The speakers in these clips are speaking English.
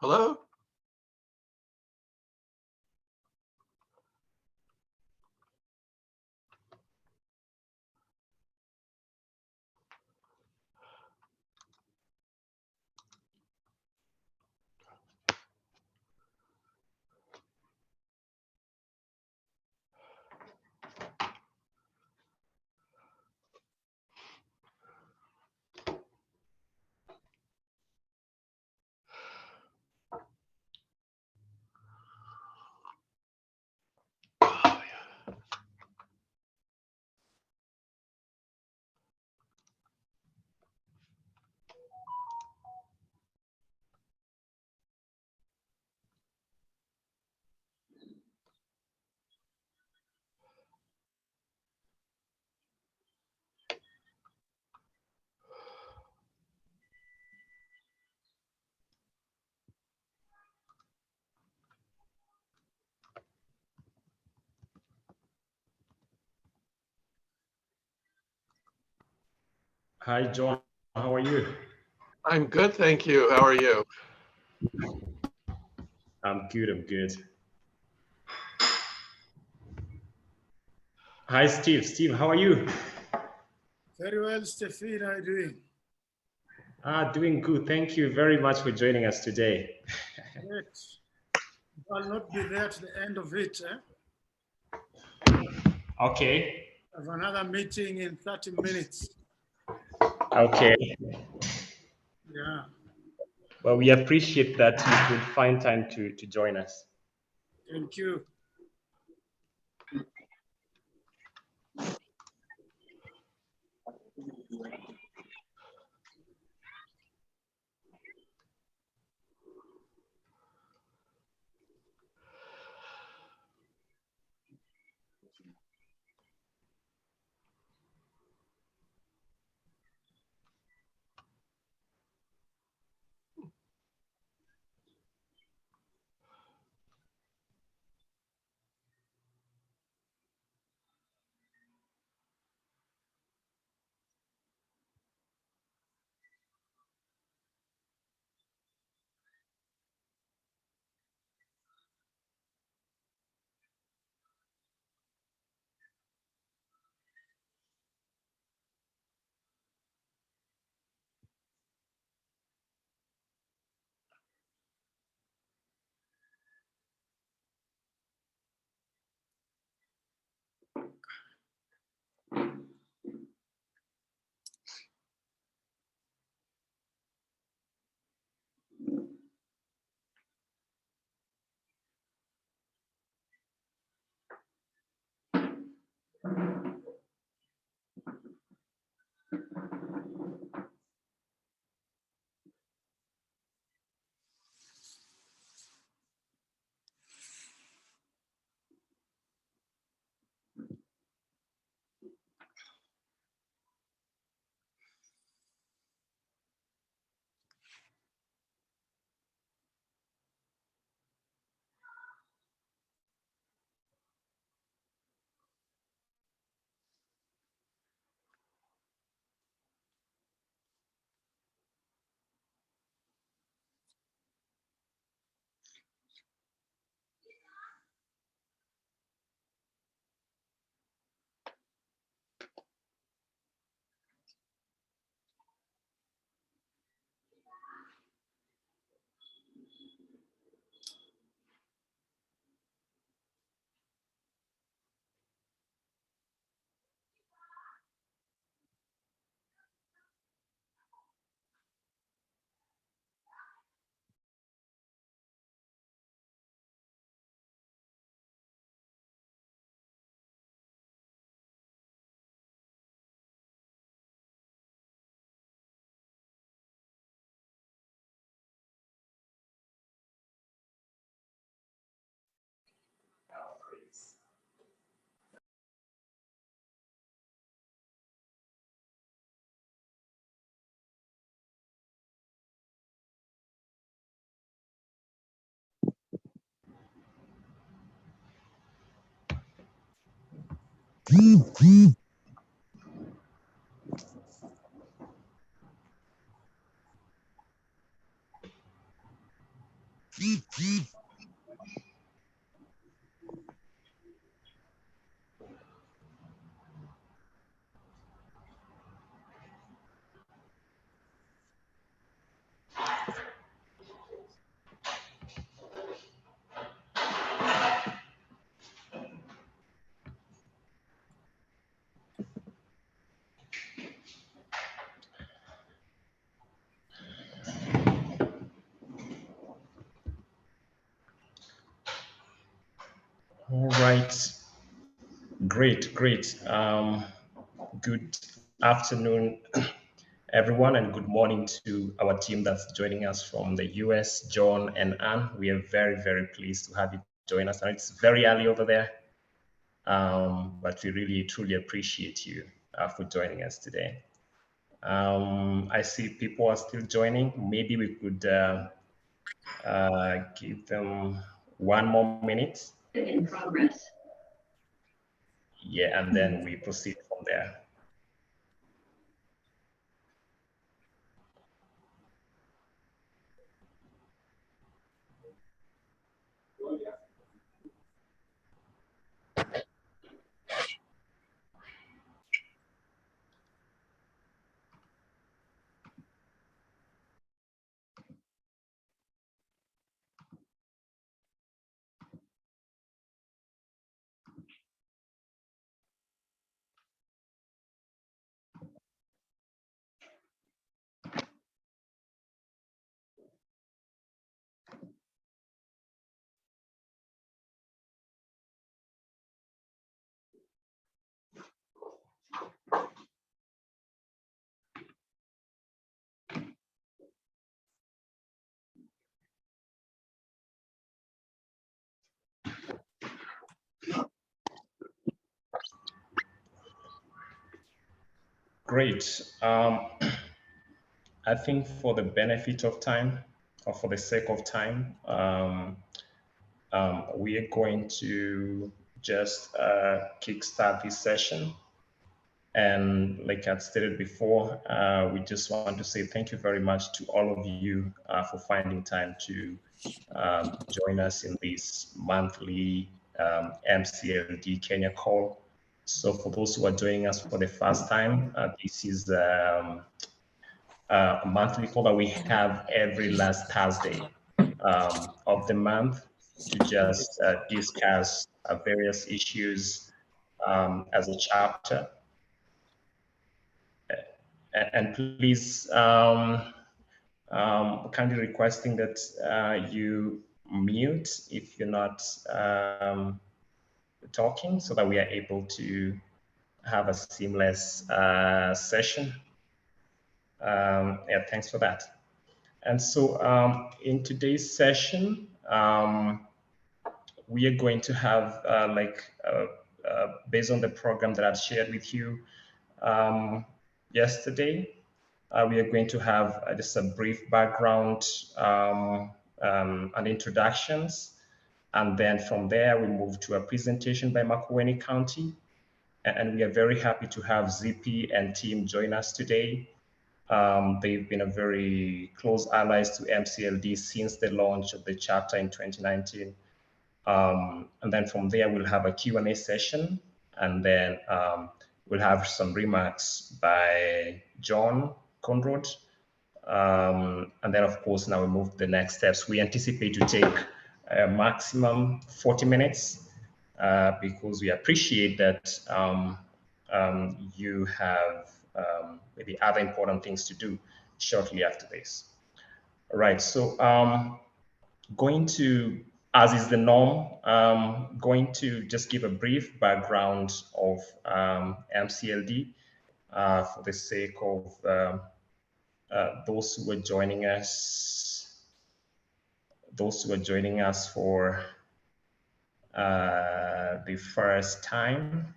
Hello? Hi, John. How are you? I'm good, thank you. How are you? I'm good. I'm good. Hi, Steve. Steve, how are you? Very well, Steffi, how are you doing? Doing good. Thank you very much for joining us today. Great. I'll not be there to the end of it. Okay. I have another meeting in 30 minutes. Okay. Yeah. Well, we appreciate that you could find time to join us. Thank you. All right. Great. Good afternoon, everyone, and good morning to our team that's joining us from the US, John and Anne. We are very, very pleased to have you join us. And it's very early over there, but we really, truly appreciate you for joining us today. I see people are still joining. Maybe we could give them one more minute. In progress. Yeah, and then we proceed from there. Great. I think for the benefit of time, or for the sake of time, we are going to just kickstart this session. And like I stated before, we just want to say thank you very much to all of you for finding time to join us in this monthly MCLD Kenya call. So for those who are joining us for the first time, this is a monthly call that we have every last Thursday of the month to just discuss various issues as a chapter. And please, kindly requesting that you mute if you're not talking, so that we are able to have a seamless session. Yeah, thanks for that. And so in today's session, we are going to have based on the program that I've shared with you yesterday, we are going to have just a brief background and introductions. And then from there, we move to a presentation by Makueni County. And we are very happy to have ZP and team join us today. They've been a very close allies to MCLD since the launch of the chapter in 2019. And then from there, we'll have a Q&A session, and then we'll have some remarks by John Conrad. And then, of course, now we move to the next steps. We anticipate to take a maximum 40 minutes because we appreciate that you have maybe other important things to do shortly after this. All right, so going to, as is the norm, going to just give a brief background of MCLD for the sake of those who are joining us, for the first time.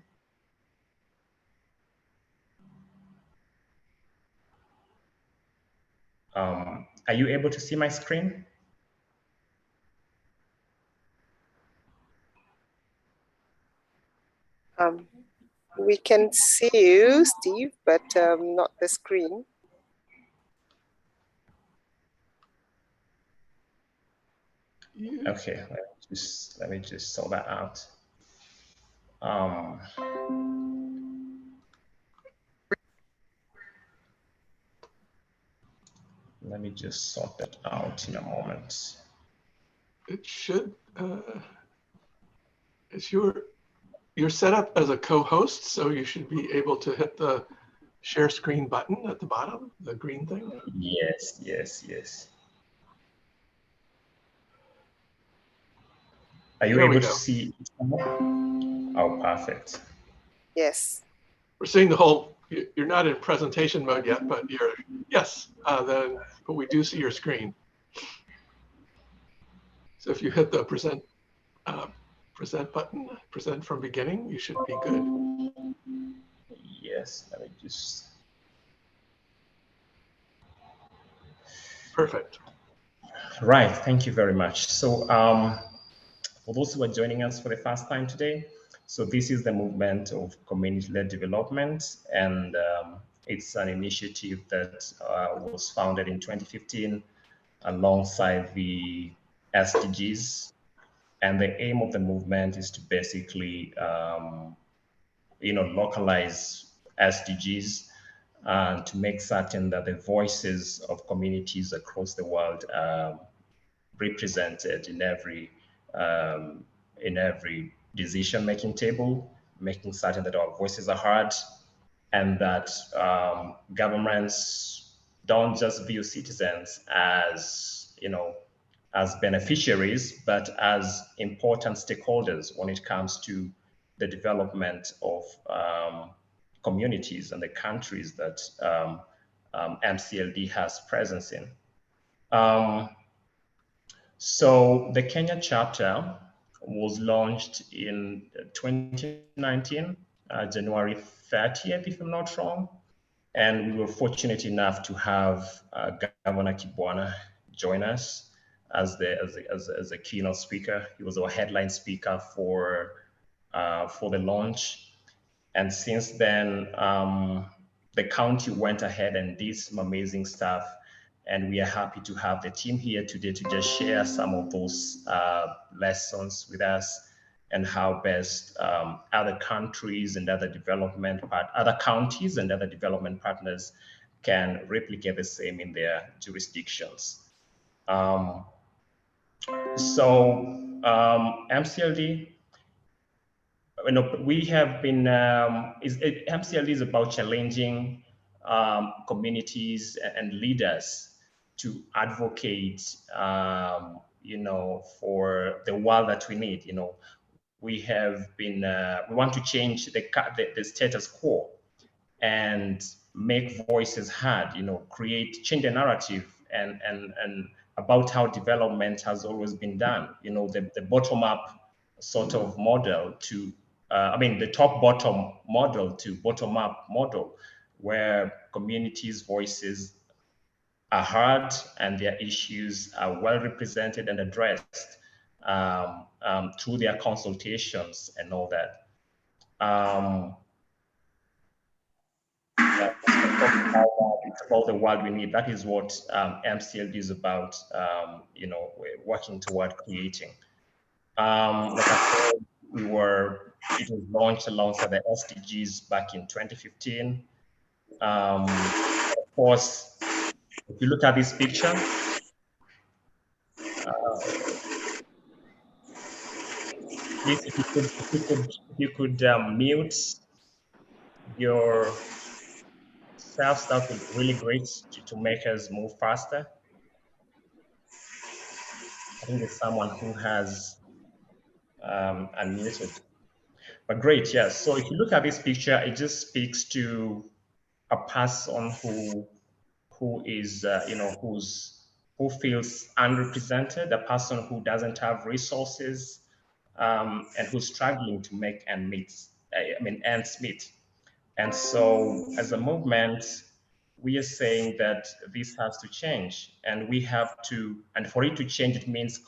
Are you able to see my screen? We can see you, Steve, but not the screen. Okay, let me just sort that out. Let me just sort that out in a moment. It should, you're set up as a co-host, so you should be able to hit the share screen button at the bottom, the green thing. Yes, yes, yes. Are you able to see? Oh, perfect. Yes. We're seeing the whole, you're not in presentation mode yet, but yes, but we do see your screen. So if you hit the present button, present from beginning, you should be good. Yes, let me just. Perfect. Right, thank you very much. So for those who are joining us for the first time today, so this is the movement of community-led development, and it's an initiative that was founded in 2015 alongside the SDGs. And the aim of the movement is to basically, localize SDGs and to make certain that the voices of communities across the world are represented in every decision-making table, making certain that our voices are heard, and that governments don't just view citizens as, as beneficiaries, but as important stakeholders when it comes to the development of communities and the countries that MCLD has presence in. So the Kenya chapter was launched in 2019, January 30th, if I'm not wrong. And we were fortunate enough to have Governor Kibwana join us as a keynote speaker. He was our headline speaker for the launch. And since then, the county went ahead and did some amazing stuff. And we are happy to have the team here today to just share some of those lessons with us and how best other countries and other counties and other development partners can replicate the same in their jurisdictions. MCLD, we have been, MCLD is about challenging communities and leaders to advocate, for the world that we need. We have been, we want to change the status quo and make voices heard, change the narrative and about how development has always been done, the bottom-up sort of model to, the top-bottom model to bottom-up model, where communities' voices are heard and their issues are well represented and addressed through their consultations and all that. It's about the world we need. That is what MCLD is about, we're working toward creating. Like I said, it was launched alongside the SDGs back in 2015. Of course, if you look at this picture, please, if you could mute your self, that would be really great to make us move faster. I think there's someone who has unmuted. But great, yes. So if you look at this picture, it just speaks to a person who is, who feels unrepresented, a person who doesn't have resources, and who's struggling to make ends meet. And so as a movement, we are saying that this has to change, and we have to, and for it to change, it means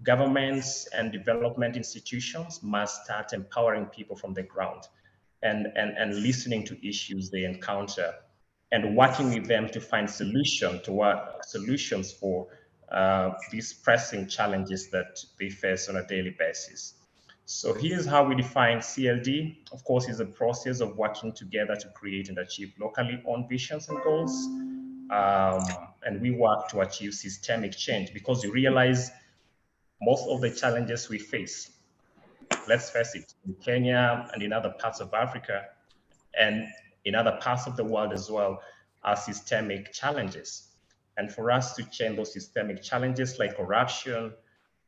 governments and development institutions must start empowering people from the ground and listening to issues they encounter and working with them to find solutions for these pressing challenges that they face on a daily basis. So here's how we define CLD. Of course, it's a process of working together to create and achieve locally owned visions and goals. And we work to achieve systemic change because you realize most of the challenges we face, let's face it, in Kenya and in other parts of Africa and in other parts of the world as well, are systemic challenges. And for us to change those systemic challenges like corruption,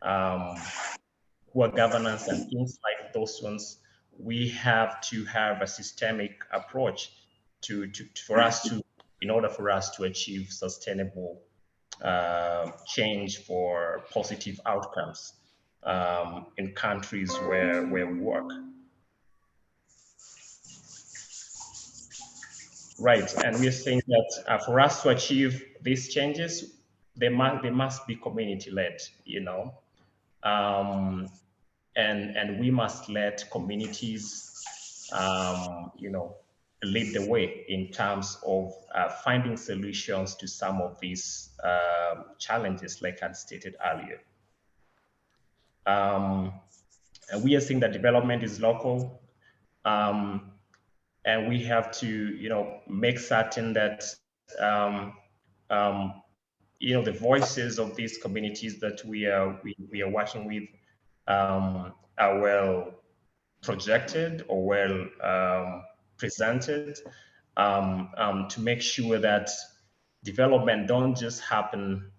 poor governance, and things like those ones, we have to have a systemic approach in order for us to achieve sustainable change for positive outcomes in countries where we work. Right, and we're saying that for us to achieve these changes, they must be community-led, you know, and we must let communities, you know, lead the way in terms of finding solutions to some of these challenges, like I stated earlier. And we are seeing that development is local. And we have to, you know, make certain that, you know, the voices of these communities that we are working with are well projected or well presented to make sure that development don't just happen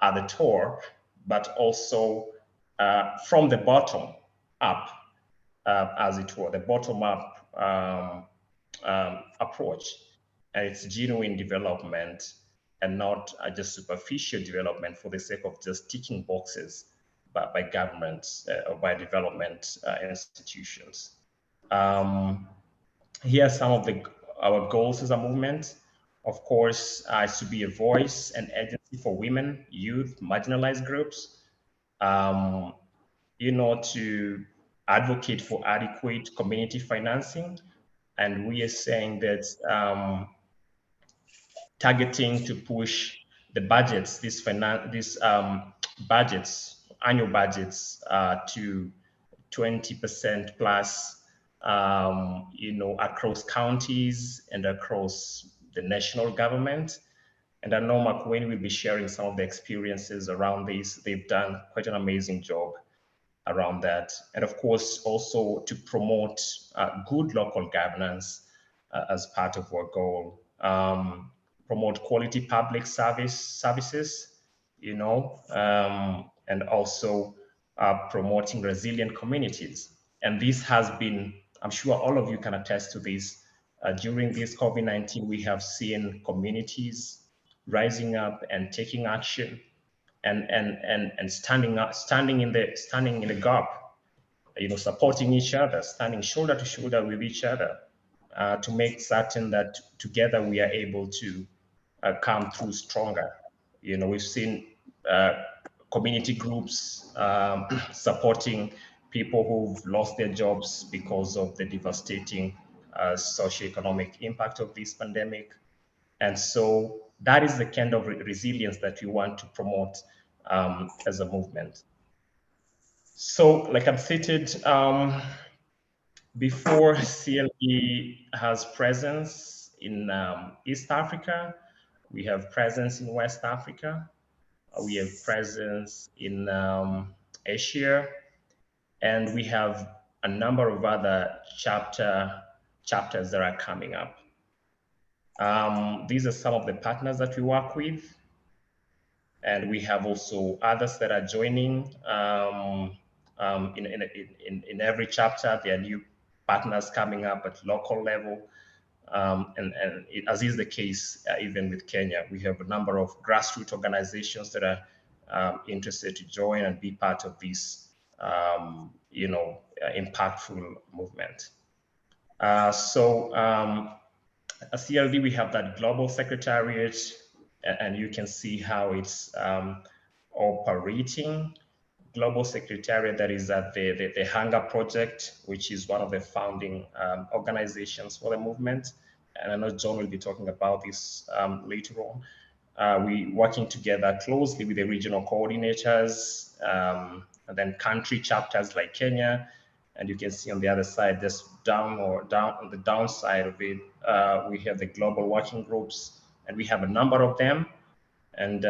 at the top, but also from the bottom up, as it were, the bottom up approach, and it's genuine development and not just superficial development for the sake of just ticking boxes by governments or by development institutions. Here are some of our goals as a movement. Of course, is to be a voice and agency for women, youth, marginalized groups. You know, to advocate for adequate community financing. And we are saying that targeting to push the budgets, these budgets, annual budgets, to 20% plus, you know, across counties and across the national government. And I know Makueni will be sharing some of the experiences around this. They've done quite an amazing job around that. And of course, also to promote good local governance as part of our goal. Promote quality public services, you know, and also promoting resilient communities. And this has been, I'm sure all of you can attest to this, during this COVID-19, we have seen communities rising up and taking action and standing in the gap, you know, supporting each other, standing shoulder to shoulder with each other, to make certain that together we are able to come through stronger. You know, we've seen community groups supporting people who've lost their jobs because of the devastating socioeconomic impact of this pandemic. And so that is the kind of resilience that we want to promote as a movement. So, like I've stated, before, CLE has presence in East Africa, we have presence in West Africa, we have presence in Asia, and we have a number of other chapters that are coming up. These are some of the partners that we work with, and we have also others that are joining. In every chapter, there are new partners coming up at local level, as is the case even with Kenya, we have a number of grassroots organizations that are interested to join and be part of this, you know, impactful movement. So at CLD, we have that global secretariat, and you can see how it's operating. Global secretariat that is at the Hunger Project, which is one of the founding organizations for the movement. And I know John will be talking about this later on. We working together closely with the regional coordinators, and then country chapters like Kenya. And you can see on the other side, just down on the downside of it, we have the global working groups, and we have a number of them. And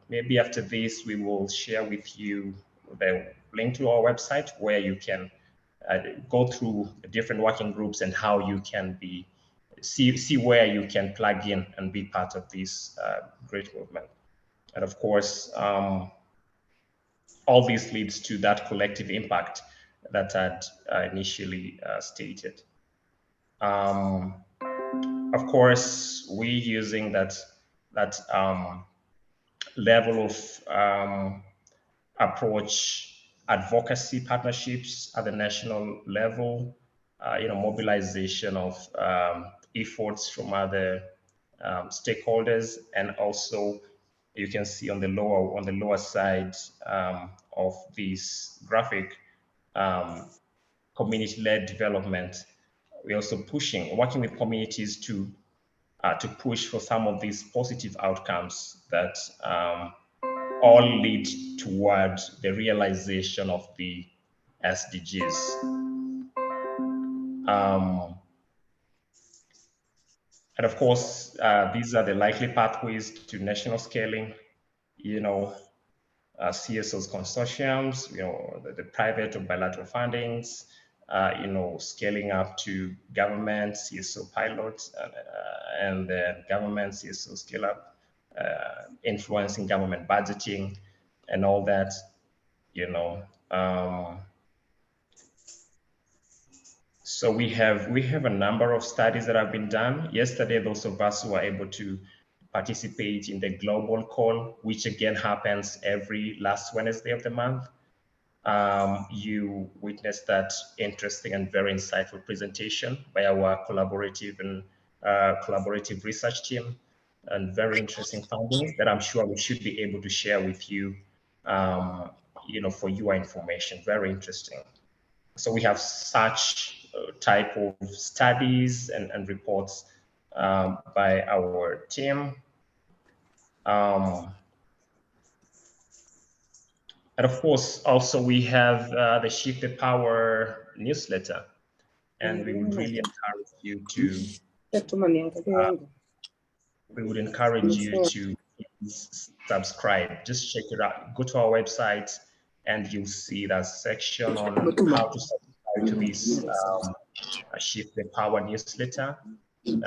maybe after this, we will share with you the link to our website where you can go through the different working groups and how you can see where you can plug in and be part of this great movement. And of course, all this leads to that collective impact that I had initially stated. Of course, we using that level of approach advocacy partnerships at the national level, mobilization of efforts from other stakeholders, and also you can see on the lower side of this graphic, community-led development. We're also working with communities to push for some of these positive outcomes that all lead toward the realization of the SDGs. And of course, these are the likely pathways to national scaling, CSOs consortiums, the private or bilateral fundings, scaling up to government CSO pilots, and then government CSO scale up, influencing government budgeting and all that, So we have a number of studies that have been done. Yesterday, those of us who were able to participate in the global call, which again happens every last Wednesday of the month, you witnessed that interesting and very insightful presentation by our collaborative research team, and very interesting findings that I'm sure we should be able to share with you, for your information. Very interesting. So we have such type of studies and reports by our team. And of course, also we have the Shift the Power newsletter, and we would really encourage you to subscribe. Just check it out. Go to our website, and you'll see that section on how to subscribe to this Shift the Power newsletter. You'll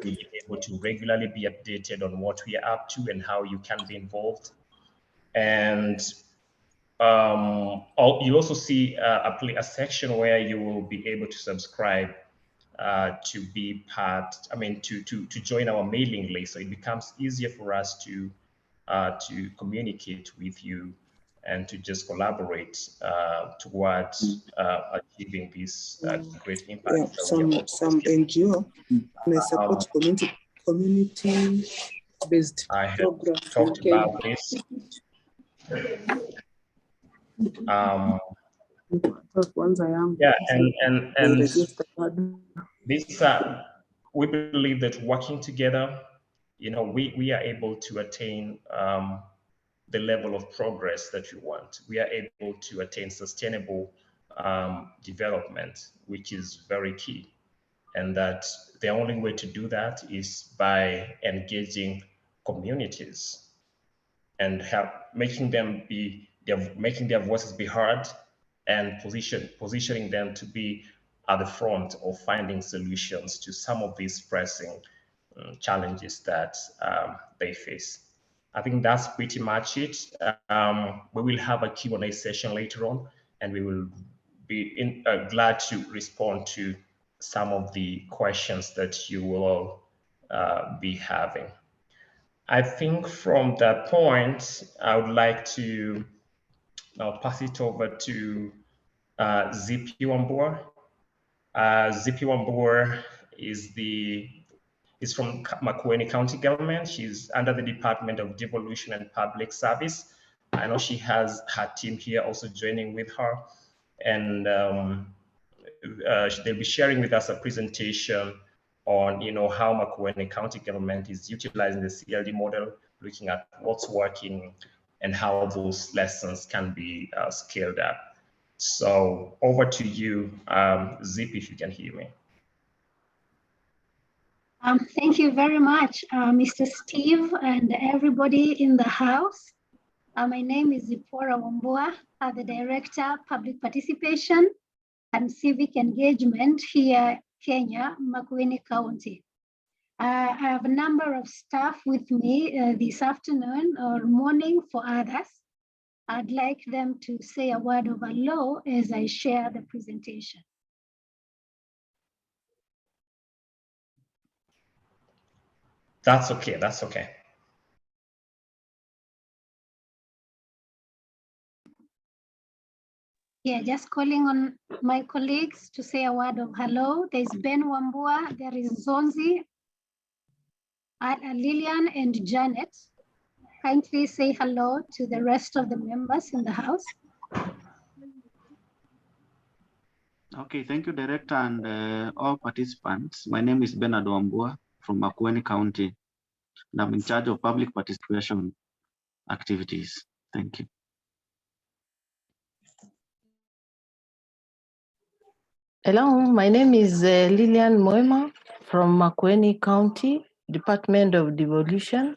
be able to regularly be updated on what we are up to and how you can be involved. And you also see a section where you will be able to subscribe to be part, to join our mailing list. So it becomes easier for us to communicate with you and to just collaborate towards achieving this great impact. Some NGO may support community-based I have programs. talked about this. Yeah, and this we believe that working together, we are able to attain the level of progress that we want. We are able to attain sustainable development, which is very key. And that the only way to do that is by engaging communities and making their voices be heard, and positioning them to be at the front of finding solutions to some of these pressing challenges that they face. I think that's pretty much it. We will have a Q&A session later on, and we will be glad to respond to some of the questions that you will all be having. I think from that point, I would like to now pass it over to Zippy Wambua. Zippy Wambua is from Makueni County government. She's under the Department of Devolution and Public Service. I know she has her team here also joining with her, and they'll be sharing with us a presentation on how Makueni County government is utilizing the CLD model, looking at what's working and how those lessons can be scaled up. So over to you, Zip, if you can hear me. Thank you very much, Mr. Steve and everybody in the house. My name is Zipporah Wambua, the Director, Public Participation and Civic Engagement here, Kenya, Makueni County. I have a number of staff with me this afternoon or morning for others. I'd like them to say a word of hello as I share the presentation. That's okay, that's okay. Yeah, just calling on my colleagues to say a word of hello. There's Ben Wambua, there is Zonzi, Lillian and Janet. Kindly say hello to the rest of the members in the house. Okay, thank you, Director, and all participants. My name is Bernard Wambua from Makueni County, and I'm in charge of public participation activities. Thank you. Hello, my name is Lillian Moema from Makueni County, Department of Devolution,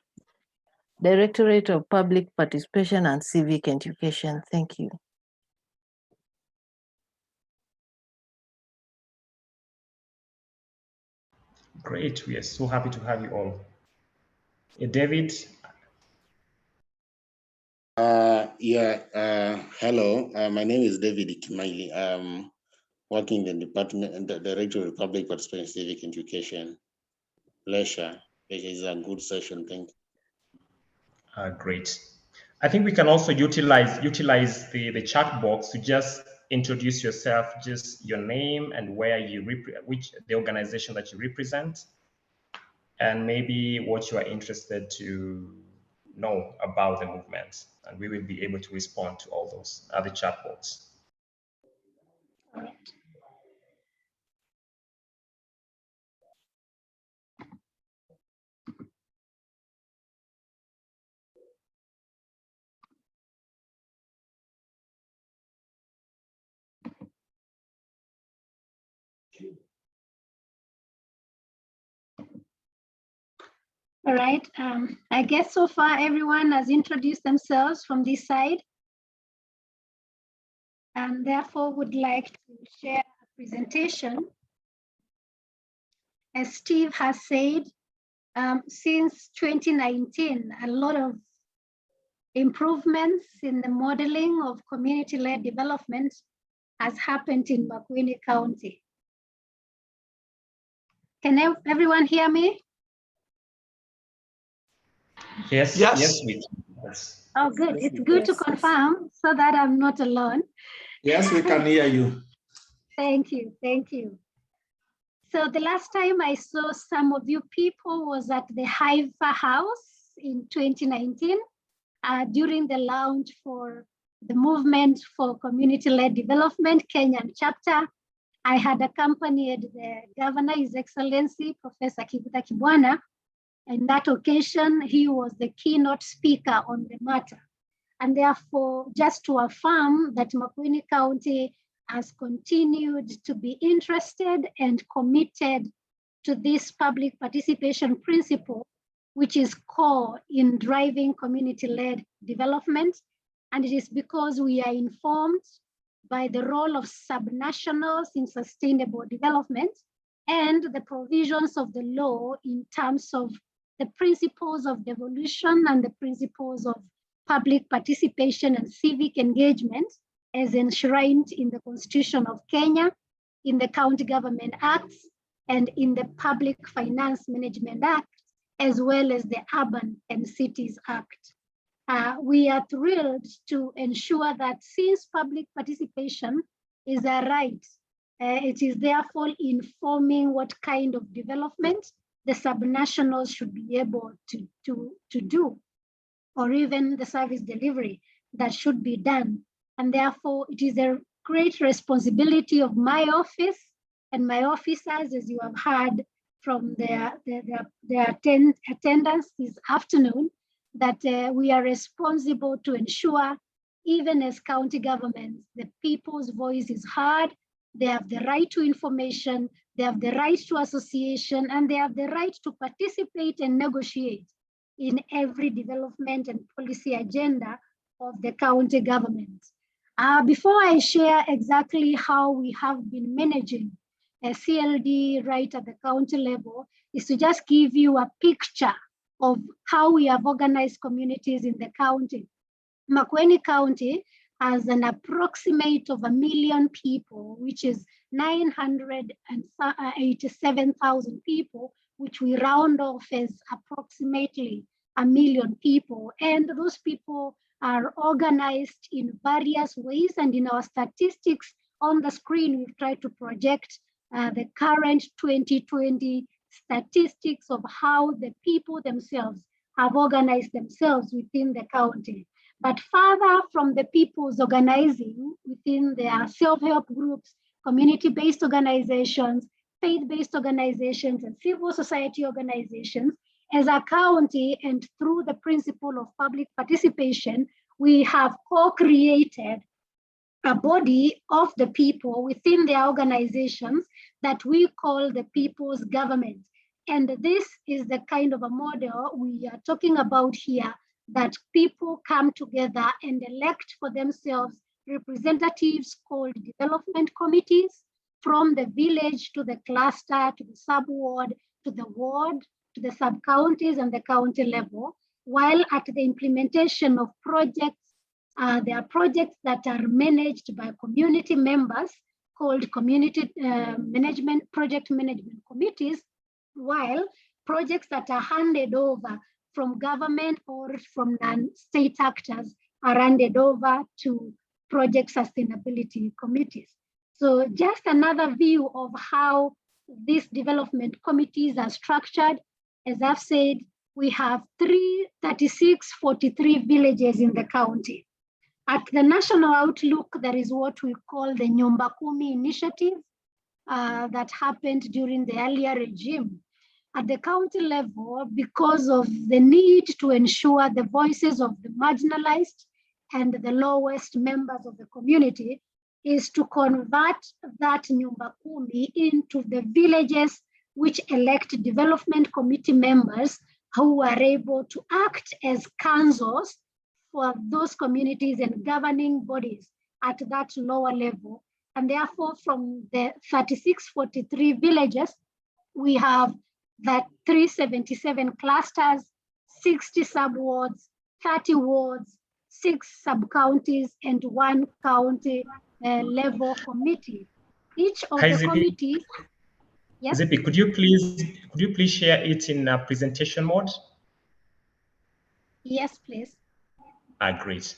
Directorate of Public Participation and Civic Education. Thank you. Great, we are so happy to have you all. David? Hello, my name is David Kimaili. Working in the Department, the Director of Public Participation and Civic Education. Pleasure. It is a good session, thank you. Great. I think we can also utilize the chat box to just introduce yourself, just your name and where you the organization that you represent, and maybe what you are interested to know about the movement, and we will be able to respond to all those other chat box. All right, I guess so far everyone has introduced themselves from this side, and therefore would like to share a presentation. As Steve has said, since 2019, a lot of improvements in the modeling of community-led development has happened in Makueni County. Can everyone hear me? Yes, Yes. yes, we can. Yes. Oh, good. It's good to confirm so that I'm not alone. Yes, we can hear you. Thank you. Thank you. So the last time I saw some of you people was at the Haifa House in 2019 during the launch for the Movement for Community-Led Development Kenyan chapter. I had accompanied the Governor, His Excellency, Professor Kivuta Kibwana. In that occasion, he was the keynote speaker on the matter. And therefore, just to affirm that Makueni County has continued to be interested and committed to this public participation principle, which is core in driving community-led development. And it is because we are informed by the role of subnationals in sustainable development and the provisions of the law in terms of the principles of devolution and the principles of public participation and civic engagement as enshrined in the Constitution of Kenya, in the County Government Acts, and in the Public Finance Management Act, as well as the Urban and Cities Act. We are thrilled to ensure that since public participation is a right, it is therefore informing what kind of development the subnationals should be able to do, or even the service delivery that should be done. And therefore, it is a great responsibility of my office and my officers, as you have heard from their attendance this afternoon that we are responsible to ensure, even as county governments, the people's voice is heard. They have the right to information, they have the right to association, and they have the right to participate and negotiate in every development and policy agenda of the county government. Before I share exactly how we have been managing a CLD right at the county level, is to just give you a picture of how we have organized communities in the county. Makueni County has an approximate of 1 million people, which is 987,000 people, which we round off as approximately 1 million people. And those people are organized in various ways. And in our statistics on the screen, we've tried to project the current 2020 statistics of how the people themselves have organized themselves within the county. But further from the people's organizing within their self-help groups, community-based organizations, faith-based organizations, and civil society organizations, as a county and through the principle of public participation, we have co-created a body of the people within their organizations that we call the people's government. And this is the kind of a model we are talking about here, that people come together and elect for themselves representatives called development committees, from the village to the cluster, to the sub-ward, to the ward, to the sub-counties and the county level, while at the implementation of projects, there are projects that are managed by community members called community project management committees, while projects that are handed over from government or from non-state actors are handed over to project sustainability committees. So just another view of how these development committees are structured. As I've said, we have 43 villages in the county. At the national outlook, there is what we call the Nyumba Kumi initiative that happened during the earlier regime. At the county level, because of the need to ensure the voices of the marginalized and the lowest members of the community, is to convert that Nyumba Kumi into the villages which elect development committee members who are able to act as councils for those communities and governing bodies at that lower level. And therefore, from the 43 villages, we have that 377 clusters, 60 sub-wards, 30 wards, 6 sub-counties, and 1 county level committee. Each of the committees. Yes. Zippy, could you please share it in presentation mode? Yes, please. Great.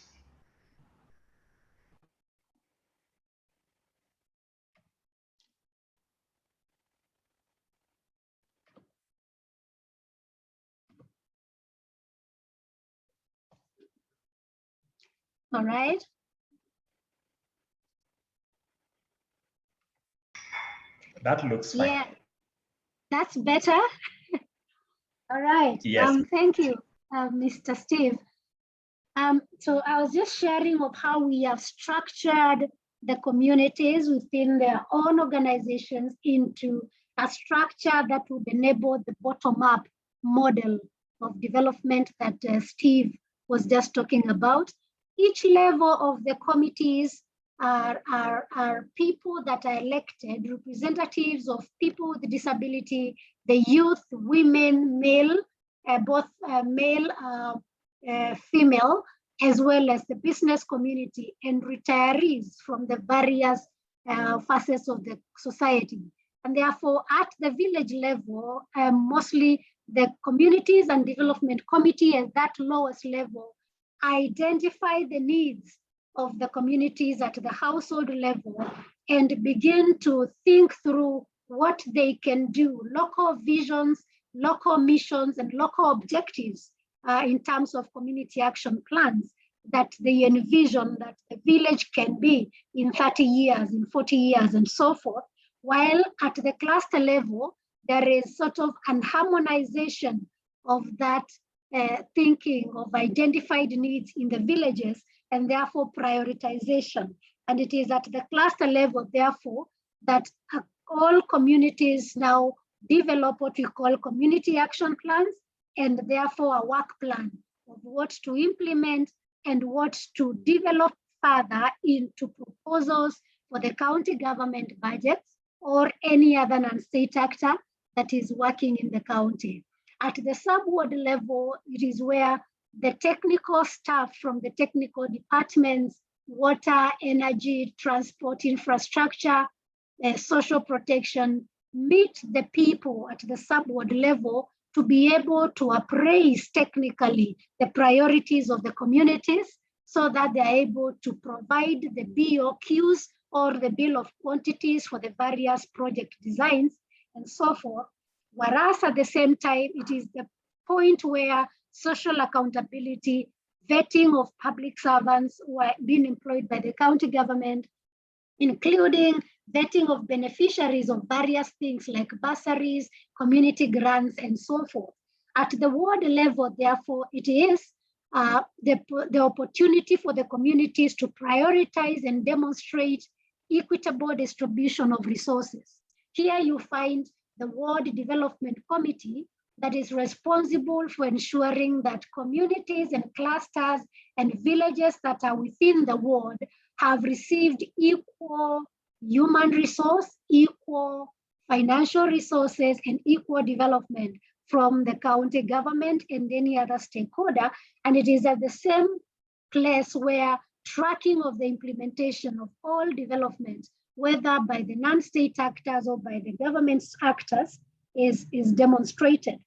All right. That looks fine. Yeah, that's better. All right. Yes. Thank you, Mr. Steve. So I was just sharing of how we have structured the communities within their own organizations into a structure that would enable the bottom-up model of development that Steve was just talking about. Each level of the committees are people that are elected, representatives of people with disability, the youth, women, male, both male, female, as well as the business community and retirees from the various facets of the society. And therefore, at the village level, mostly the communities and development committee at that lowest level identify the needs of the communities at the household level and begin to think through what they can do, local visions, local missions, and local objectives in terms of community action plans that they envision that the village can be in 30 years, in 40 years, and so forth. While at the cluster level, there is sort of an harmonization of that thinking of identified needs in the villages, and therefore prioritization. And it is at the cluster level, therefore, that all communities now develop what we call community action plans, and therefore a work plan of what to implement and what to develop further into proposals for the county government budgets or any other non-state actor that is working in the county. At the sub-ward level, it is where the technical staff from the technical departments, water, energy, transport, infrastructure, social protection, meet the people at the sub-ward level to be able to appraise technically the priorities of the communities so that they are able to provide the BOQs or the bill of quantities for the various project designs and so forth. Whereas at the same time, it is the point where social accountability, vetting of public servants who are being employed by the county government, including vetting of beneficiaries of various things like bursaries, community grants, and so forth. At the ward level, therefore, it is the opportunity for the communities to prioritize and demonstrate equitable distribution of resources. Here you find the Ward Development Committee that is responsible for ensuring that communities and clusters and villages that are within the ward have received equal human resource, equal financial resources, and equal development from the county government and any other stakeholder. And it is at the same place where tracking of the implementation of all development, whether by the non-state actors or by the government's actors, is demonstrated.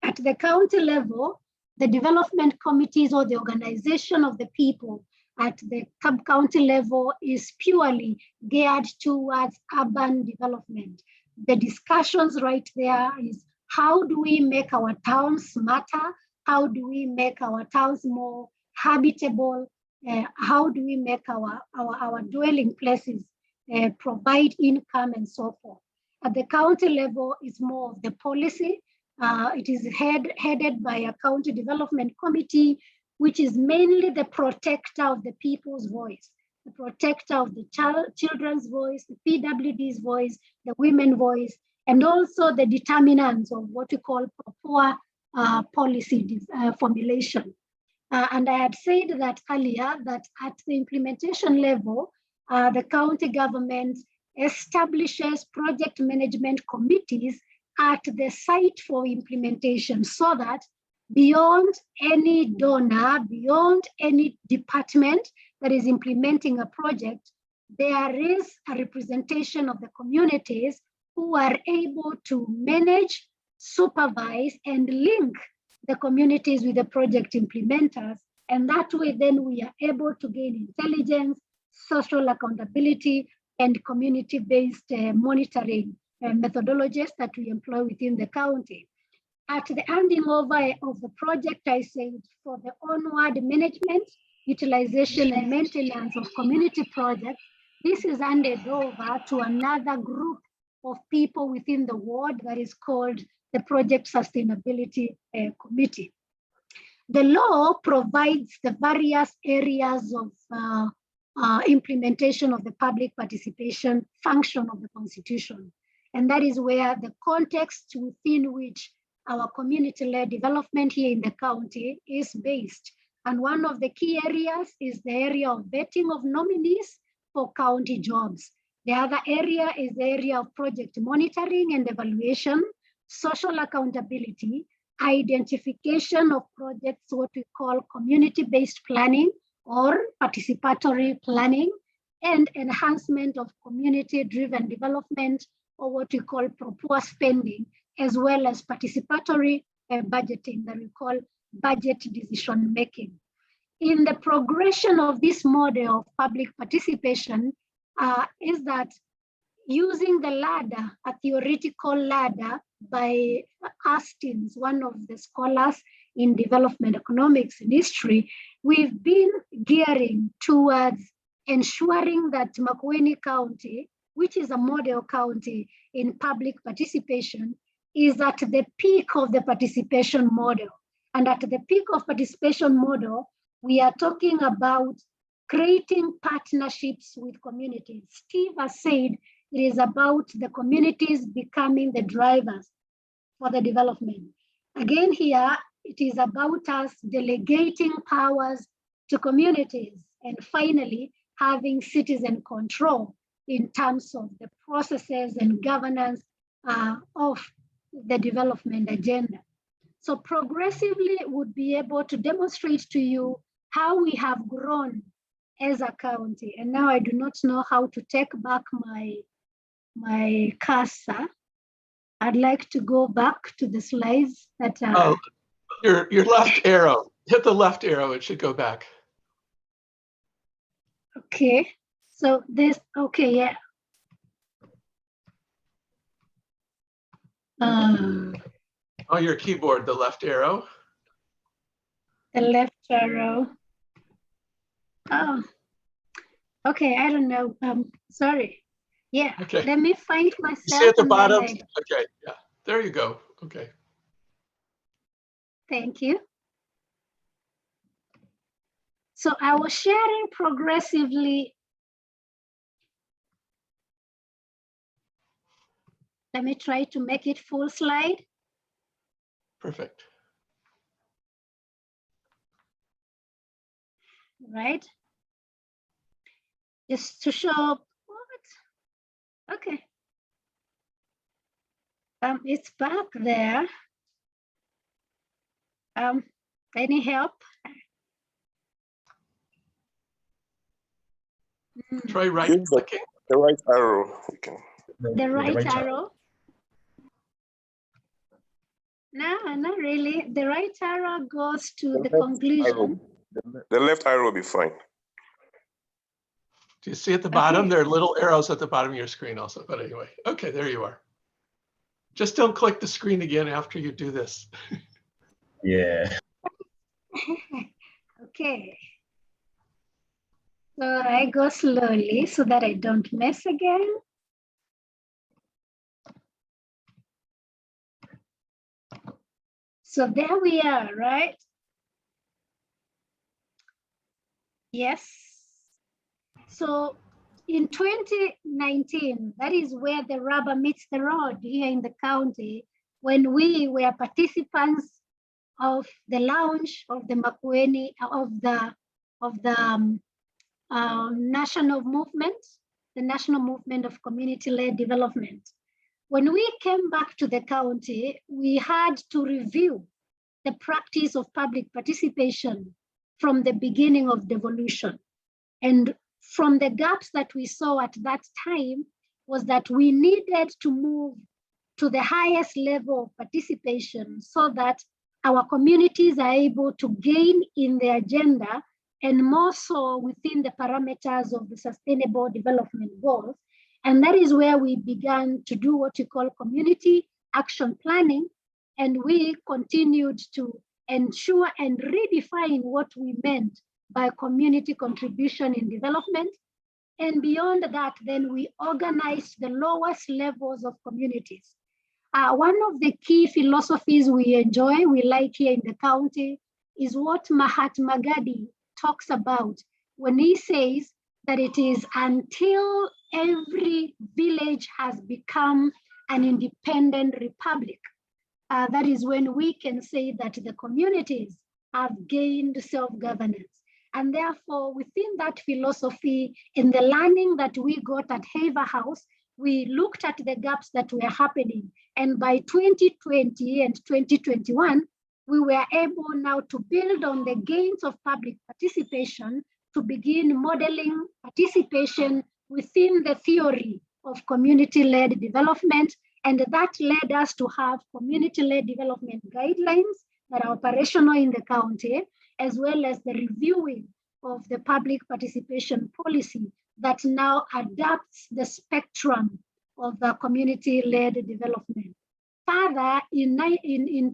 At the county level, the development committees or the organization of the people at the county level is purely geared towards urban development. The discussions right there is how do we make our towns smarter? How do we make our towns more habitable? How do we make our dwelling places provide income and so forth? At the county level, it's more of the policy. It is headed by a county development committee, which is mainly the protector of the people's voice, the protector of the children's voice, the PWD's voice, the women's voice, and also the determinants of what we call proper policy formulation. And I had said that earlier that at the implementation level, the county government establishes project management committees at the site for implementation so that beyond any donor, beyond any department that is implementing a project, there is a representation of the communities who are able to manage, supervise, and link the communities with the project implementers. And that way, then we are able to gain intelligence, social accountability, and community-based monitoring methodologies that we employ within the county. At the handing over of the project, I said for the onward management, utilization, and maintenance of community projects, this is handed over to another group of people within the ward that is called the Project Sustainability Committee. The law provides the various areas of implementation of the public participation function of the Constitution. And that is where the context within which our community-led development here in the county is based. And one of the key areas is the area of vetting of nominees for county jobs. The other area is the area of project monitoring and evaluation, social accountability, identification of projects, what we call community-based planning or participatory planning, and enhancement of community-driven development, or what we call proper spending, as well as participatory budgeting that we call budget decision making. In the progression of this model of public participation is that using the ladder, a theoretical ladder by Hastings, one of the scholars in development economics and history, we've been gearing towards ensuring that Makueni County, which is a model county in public participation, is at the peak of the participation model. And at the peak of participation model, we are talking about creating partnerships with communities. Steve has said it is about the communities becoming the drivers for the development. Again, here, it is about us delegating powers to communities and finally having citizen control in terms of the processes and governance of the development agenda. So progressively would be able to demonstrate to you how we have grown as a county. And now I do not know how to take back my cursor. I'd like to go back to the slides that are. Oh, your left arrow. Hit the left arrow, it should go back. Okay, so this, okay, yeah. On your keyboard, the left arrow. The left arrow. Oh, okay, I don't know. Sorry. Yeah, Okay. let me find myself. You see at the and then bottom? I- Okay, yeah, there you go. Okay. Thank you. So I was sharing progressively. Let me try to make it full slide. Perfect. Right? Just to show what? Okay. It's back there. Any help? Try right Use clicking. the right arrow. You can. The right arrow? No, not really. The right arrow goes to the conclusion. The left arrow will be fine. Do you see at the bottom? There are little arrows at the bottom of your screen also, but anyway. Okay, there you are. Just don't click the screen again after you do this. Yeah. Okay. So I go slowly so that I don't mess again. So there we are, right? Yes. So in 2019, that is where the rubber meets the road here in the county, when we were participants of the launch of the Makueni, of the national movement, the national movement of community-led development. When we came back to the county, we had to review the practice of public participation from the beginning of devolution. And from the gaps that we saw at that time was that we needed to move to the highest level of participation so that our communities are able to gain in the agenda, and more so within the parameters of the Sustainable Development Goals. And that is where we began to do what we call community action planning. And we continued to ensure and redefine what we meant by community contribution in development. And beyond that, then we organized the lowest levels of communities. One of the key philosophies we enjoy, we like here in the county, is what Mahatma Gandhi talks about when he says that it is until every village has become an independent republic, that is when we can say that the communities have gained self-governance. And therefore, within that philosophy, in the learning that we got at Haver House, we looked at the gaps that were happening. And by 2020 and 2021, we were able now to build on the gains of public participation to begin modeling participation within the theory of community-led development. And that led us to have community-led development guidelines that are operational in the county, as well as the reviewing of the public participation policy that now adapts the spectrum of the community-led development. Further, in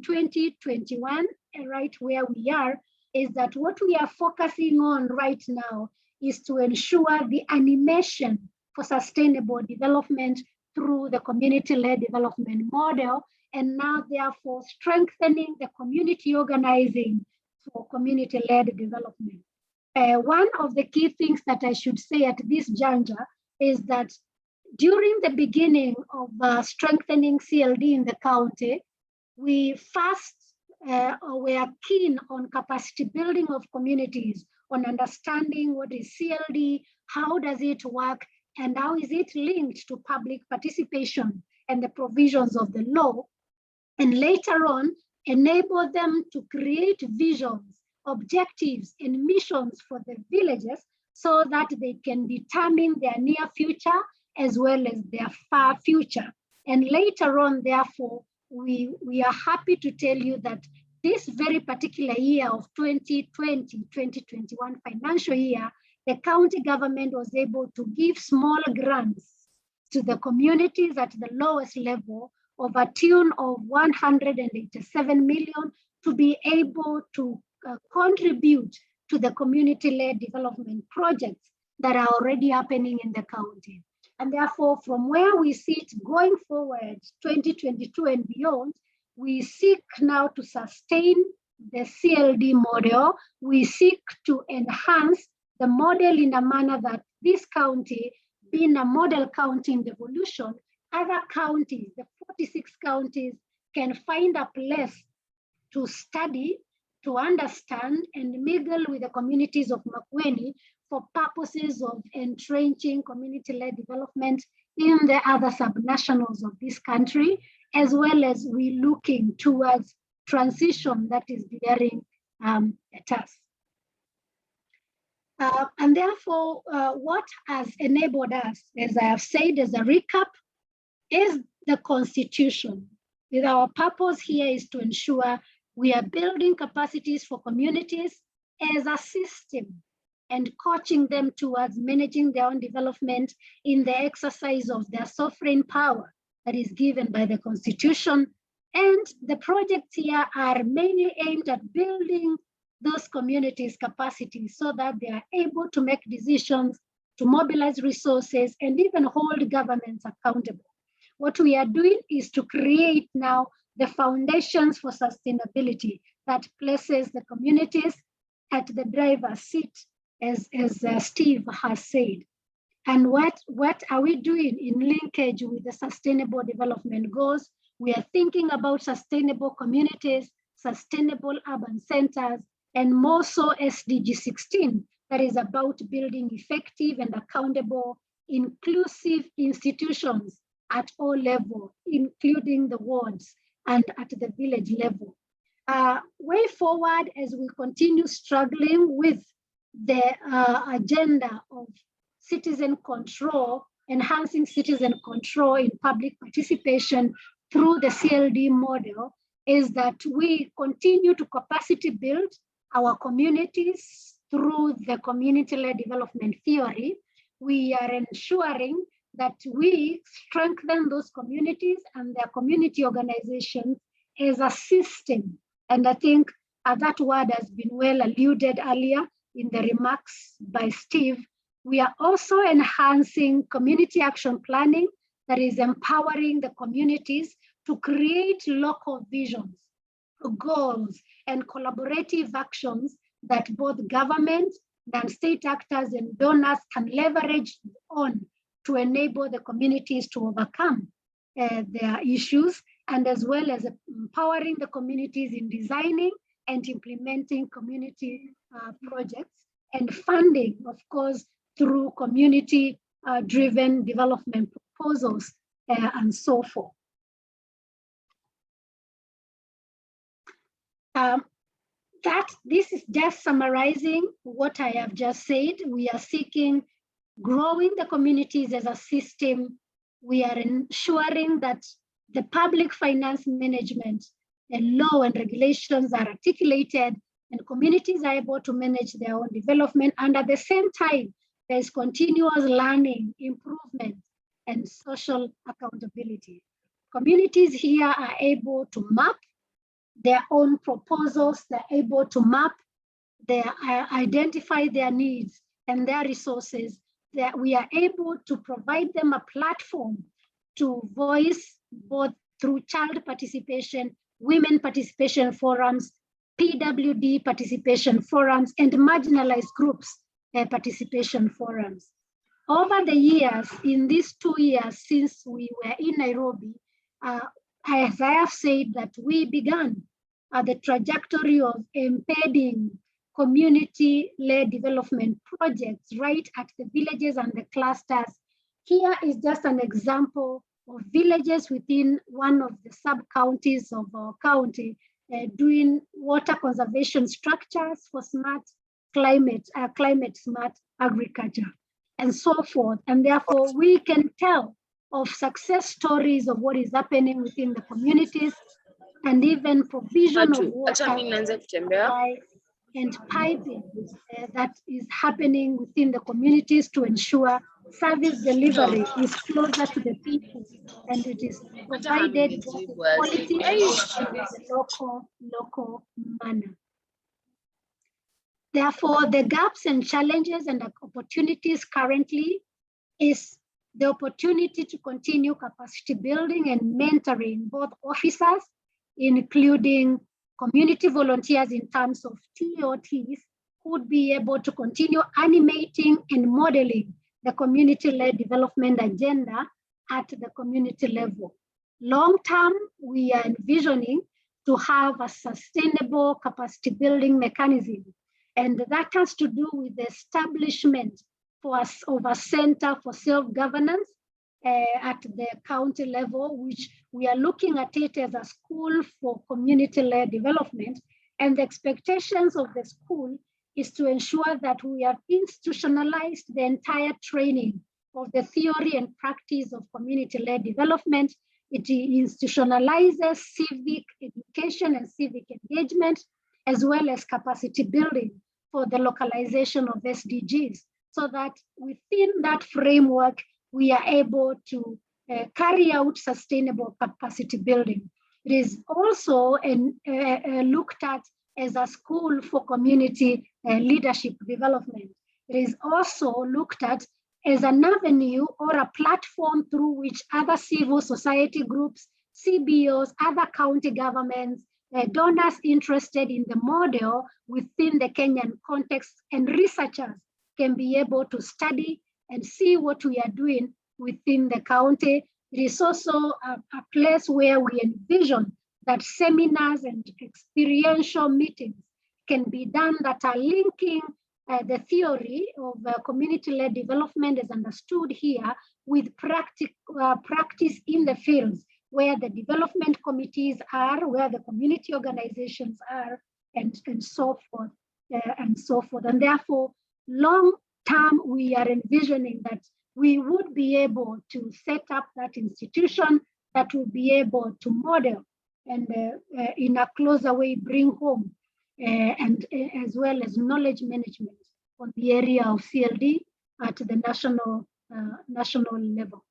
2021, right where we are, is that what we are focusing on right now is to ensure the animation for sustainable development through the community-led development model. and now therefore strengthening the community organizing for community-led development. One of the key things that I should say at this juncture is that during the beginning of strengthening CLD in the county, we first were keen on capacity building of communities, on understanding what is CLD, how does it work, and how is it linked to public participation and the provisions of the law, and later on enable them to create visions, objectives, and missions for the villages so that they can determine their near future as well as their far future. And later on, therefore, we are happy to tell you that this very particular year of 2020-2021 financial year, the county government was able to give small grants to the communities at the lowest level of a tune of 187 million to be able to contribute to the community-led development projects that are already happening in the county. And therefore, from where we sit going forward, 2022 and beyond, we seek now to sustain the CLD model. We seek to enhance the model in a manner that this county, being a model county in devolution, other counties, the 46 counties, can find a place to study, to understand, and mingle with the communities of Makueni for purposes of entrenching community-led development in the other subnationals of this country, as well as we looking towards transition that is bearing at us. And therefore, what has enabled us, as I have said as a recap, is the Constitution. With our purpose here is to ensure we are building capacities for communities as a system and coaching them towards managing their own development in the exercise of their sovereign power that is given by the Constitution. And the projects here are mainly aimed at building those communities' capacities so that they are able to make decisions, to mobilize resources, and even hold governments accountable. What we are doing is to create now the foundations for sustainability that places the communities at the driver's seat, as Steve has said. And what are we doing in linkage with the sustainable development goals? We are thinking about sustainable communities, sustainable urban centers, and more so SDG 16, that is about building effective and accountable, inclusive institutions at all levels, including the wards and at the village level. Way forward, as we continue struggling with the agenda of citizen control, enhancing citizen control in public participation through the CLD model, is that we continue to capacity build our communities through the community-led development theory. We are ensuring that we strengthen those communities and their community organizations as a system. And I think that word has been well alluded earlier in the remarks by Steve. We are also enhancing community action planning that is empowering the communities to create local visions, goals, and collaborative actions that both government and state actors and donors can leverage on to enable the communities to overcome their issues, and as well as empowering the communities in designing and implementing community projects, and funding, of course, through community-driven development proposals and so forth. This is just summarizing what I have just said. We are seeking growing the communities as a system. We are ensuring that the public finance management, the law and regulations are articulated and communities are able to manage their own development. And at the same time, there's continuous learning, improvement, and social accountability. Communities here are able to map their own proposals, they're able to map, identify their needs and their resources, that we are able to provide them a platform to voice both through child participation, women participation forums, PWD participation forums, and marginalized groups participation forums. Over the years, in these 2 years since we were in Nairobi, as I have said, that we began the trajectory of embedding community-led development projects right at the villages and the clusters. Here is just an example of villages within one of the sub-counties of our county doing water conservation structures for smart climate smart agriculture, and so forth. And therefore, we can tell of success stories of what is happening within the communities, and even provision of water supply and piping that is happening within the communities to ensure service delivery is closer to the people, and it is provided both in quality and in the local manner. Therefore, the gaps and challenges and the opportunities currently is the opportunity to continue capacity building and mentoring both officers, including community volunteers in terms of TOTs, who would be able to continue animating and modeling the community-led development agenda at the community level. Long term, we are envisioning to have a sustainable capacity building mechanism, and that has to do with the establishment of a center for self-governance at the county level, which we are looking at it as a school for community-led development. And the expectations of the school is to ensure that we have institutionalized the entire training of the theory and practice of community-led development. It institutionalizes civic education and civic engagement, as well as capacity building for the localization of SDGs, so that within that framework, we are able to carry out sustainable capacity building. It is also looked at as a school for community leadership development. It is also looked at as an avenue or a platform through which other civil society groups, CBOs, other county governments, donors interested in the model within the Kenyan context, and researchers can be able to study and see what we are doing within the county. It is also a place where we envision that seminars and experiential meetings can be done that are linking the theory of community-led development as understood here with practice in the fields where the development committees are, where the community organizations are, and so forth, and so forth. And therefore, long term, we are envisioning that we would be able to set up that institution that will be able to model and in a closer way bring home and as well as knowledge management on the area of CLD at the national level.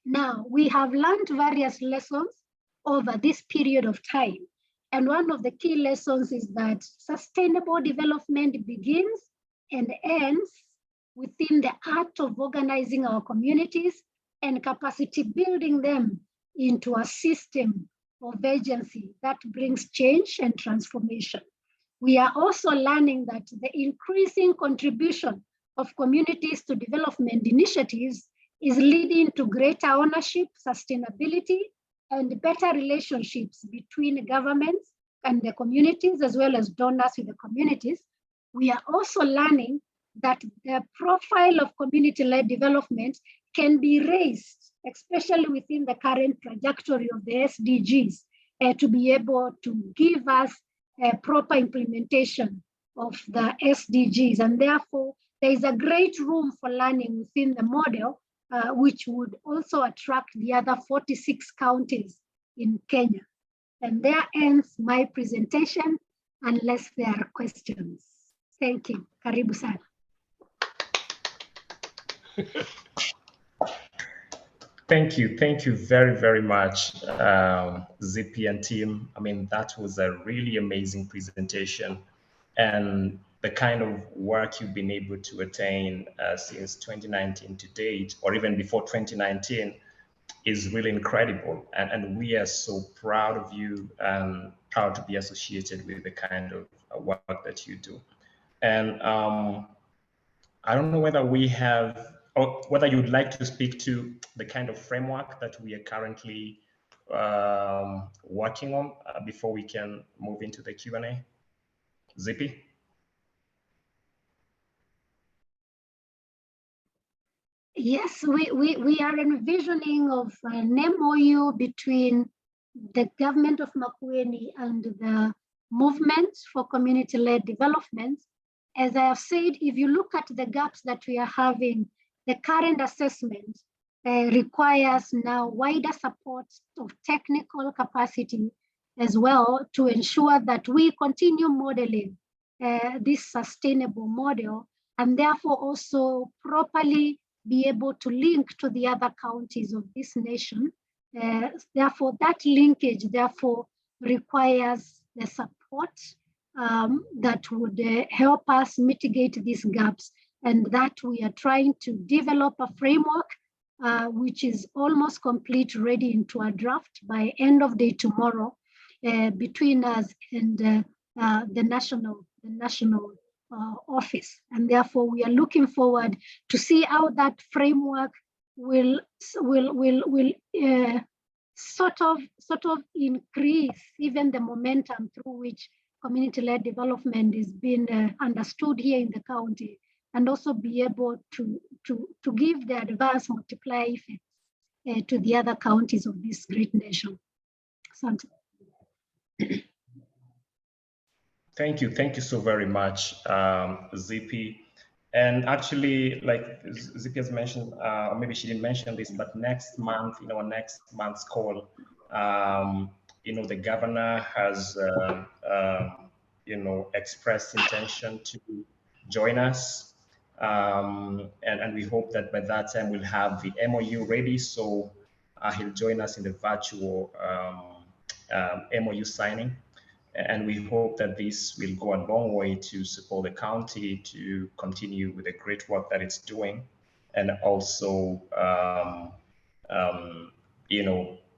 Now, we have learned various lessons over this period of time. And one of the key lessons is that sustainable development begins and ends within the art of organizing our communities and capacity building them into a system of agency that brings change and transformation. We are also learning that the increasing contribution of communities to development initiatives is leading to greater ownership, sustainability, and better relationships between governments and the communities, as well as donors with the communities. We are also learning that the profile of community-led development can be raised, especially within the current trajectory of the SDGs, to be able to give us a proper implementation of the SDGs. And therefore, there is a great room for learning within the model, which would also attract the other 46 counties in Kenya. And there ends my presentation, unless there are questions. Thank you. Karibu sana. Thank you very, very much, Zippy and team. I mean, that was a really amazing presentation, and the kind of work you've been able to attain since 2019 to date, or even before 2019, is really incredible. And we are so proud of you and proud to be associated with the kind of work that you do. And I don't know whether we have, or whether you'd like to speak to the kind of framework that we are currently working on before we can move into the Q&A. Zippy? Yes, we are envisioning of an MOU between the government of Makueni and the movement for community-led development. As I have said, if you look at the gaps that we are having, the current assessment requires now wider support of technical capacity as well to ensure that we continue modeling this sustainable model, and therefore also properly be able to link to the other counties of this nation. Therefore, that linkage requires the support that would help us mitigate these gaps, and that we are trying to develop a framework which is almost complete, ready into a draft by end of day tomorrow between us and the national office. And therefore, we are looking forward to see how that framework will sort of increase even the momentum through which community-led development is being understood here in the county, and also be able to give the adverse multiplier effect to the other counties of this great nation. Asante. Thank you so very much, Zippy. And actually, like Zippy has mentioned, or maybe she didn't mention this, but next month, in our next month's call, the governor has, expressed intention to join us. And we hope that by that time we'll have the MOU ready. So he'll join us in the virtual MOU signing. And we hope that this will go a long way to support the county to continue with the great work that it's doing, and also,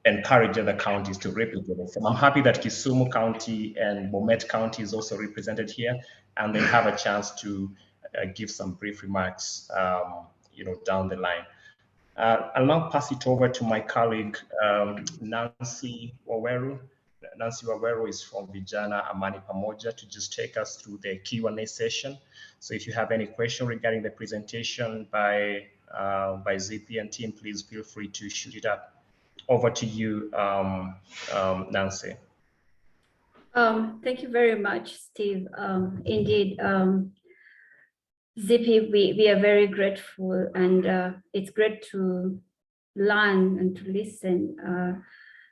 encourage other counties to replicate it. So I'm happy that Kisumu County and Bomet County is also represented here, and they have a chance to give some brief remarks, down the line. I'll now pass it over to my colleague, Nancy Waweru. Nancy Waweru is from Vijana Amani Pamoja to just take us through the Q&A session. So if you have any question regarding the presentation by Zippy and team, please feel free to shoot it up. Over to you, Nancy. Thank you very much, Steve. Indeed, Zippy, we are very grateful, and it's great to learn and to listen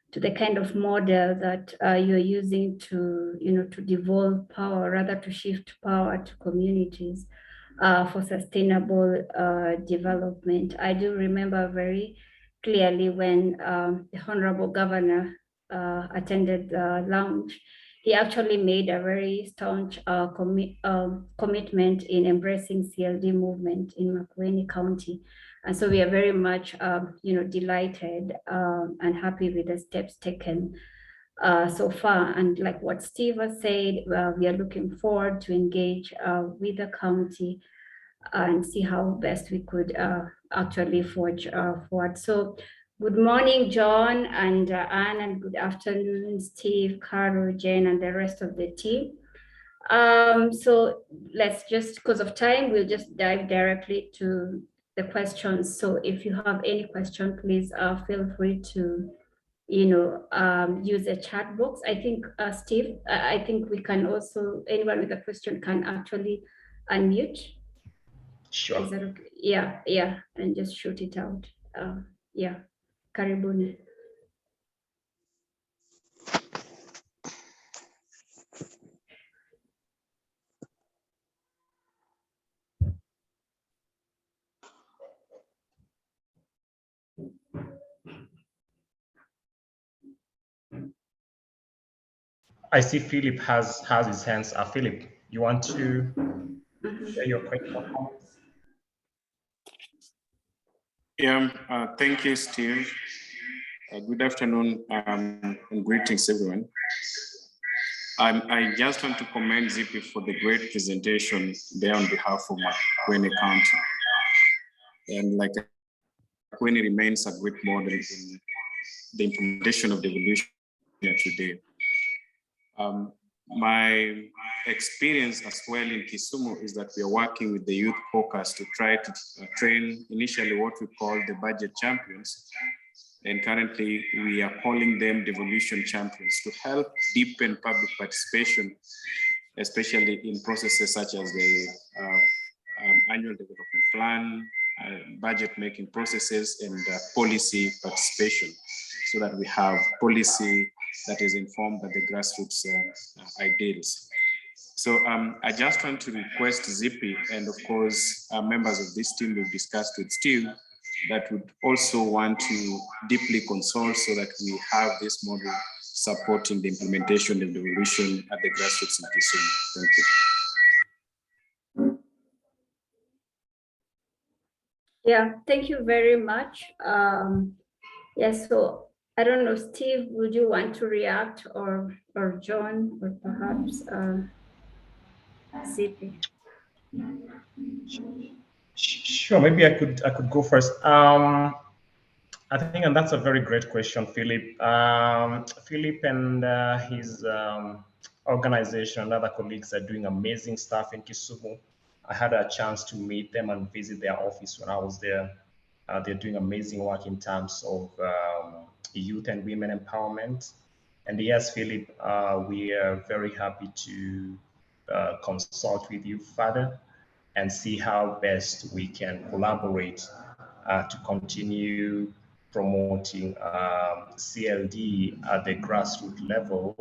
to the kind of model that you're using to, to devolve power, rather to shift power to communities for sustainable development. I do remember very clearly when the Honorable Governor attended the launch. He actually made a very staunch commitment in embracing CLD movement in Makueni County. And so we are very much, delighted and happy with the steps taken so far. And like what Steve has said, we are looking forward to engage with the county and see how best we could actually forge forward. So good morning, John and Anne, and good afternoon, Steve, Carol, Jen, and the rest of the team. So let's just, because of time, we'll just dive directly to the questions. So if you have any question, please feel free to, use the chat box. I think, Steve, I think we can also, anyone with a question can actually unmute. Sure. Is that okay? Yeah, and just shoot it out. Yeah, karibuni. I see Philip has his hands up. Philip, you want to share your question or comments? Yeah, thank you, Steve. Good afternoon and greetings, everyone. I just want to commend Zippy for the great presentation there on behalf of Makueni County. And like Makueni remains a great model in the implementation of devolution here today. My experience as well in Kisumu is that we are working with the youth caucus to try to train initially what we call the budget champions. And currently we are calling them devolution champions to help deepen public participation, especially in processes such as the annual development plan, budget making processes, and policy participation, so that we have policy that is informed by the grassroots ideals. So I just want to request Zippy, and of course, members of this team will discuss with Steve, that would also want to deeply consult so that we have this model supporting the implementation of devolution at the grassroots in Kisumu. Thank you. Yeah, thank you very much. Yes, so I don't know, Steve, would you want to react, or John, or perhaps Zippy? Sure, maybe I could go first. I think, and that's a very great question, Philip. Philip and his organization and other colleagues are doing amazing stuff in Kisumu. I had a chance to meet them and visit their office when I was there. They're doing amazing work in terms of youth and women empowerment. And yes, Philip, we are very happy to consult with you further and see how best we can collaborate to continue promoting CLD at the grassroots level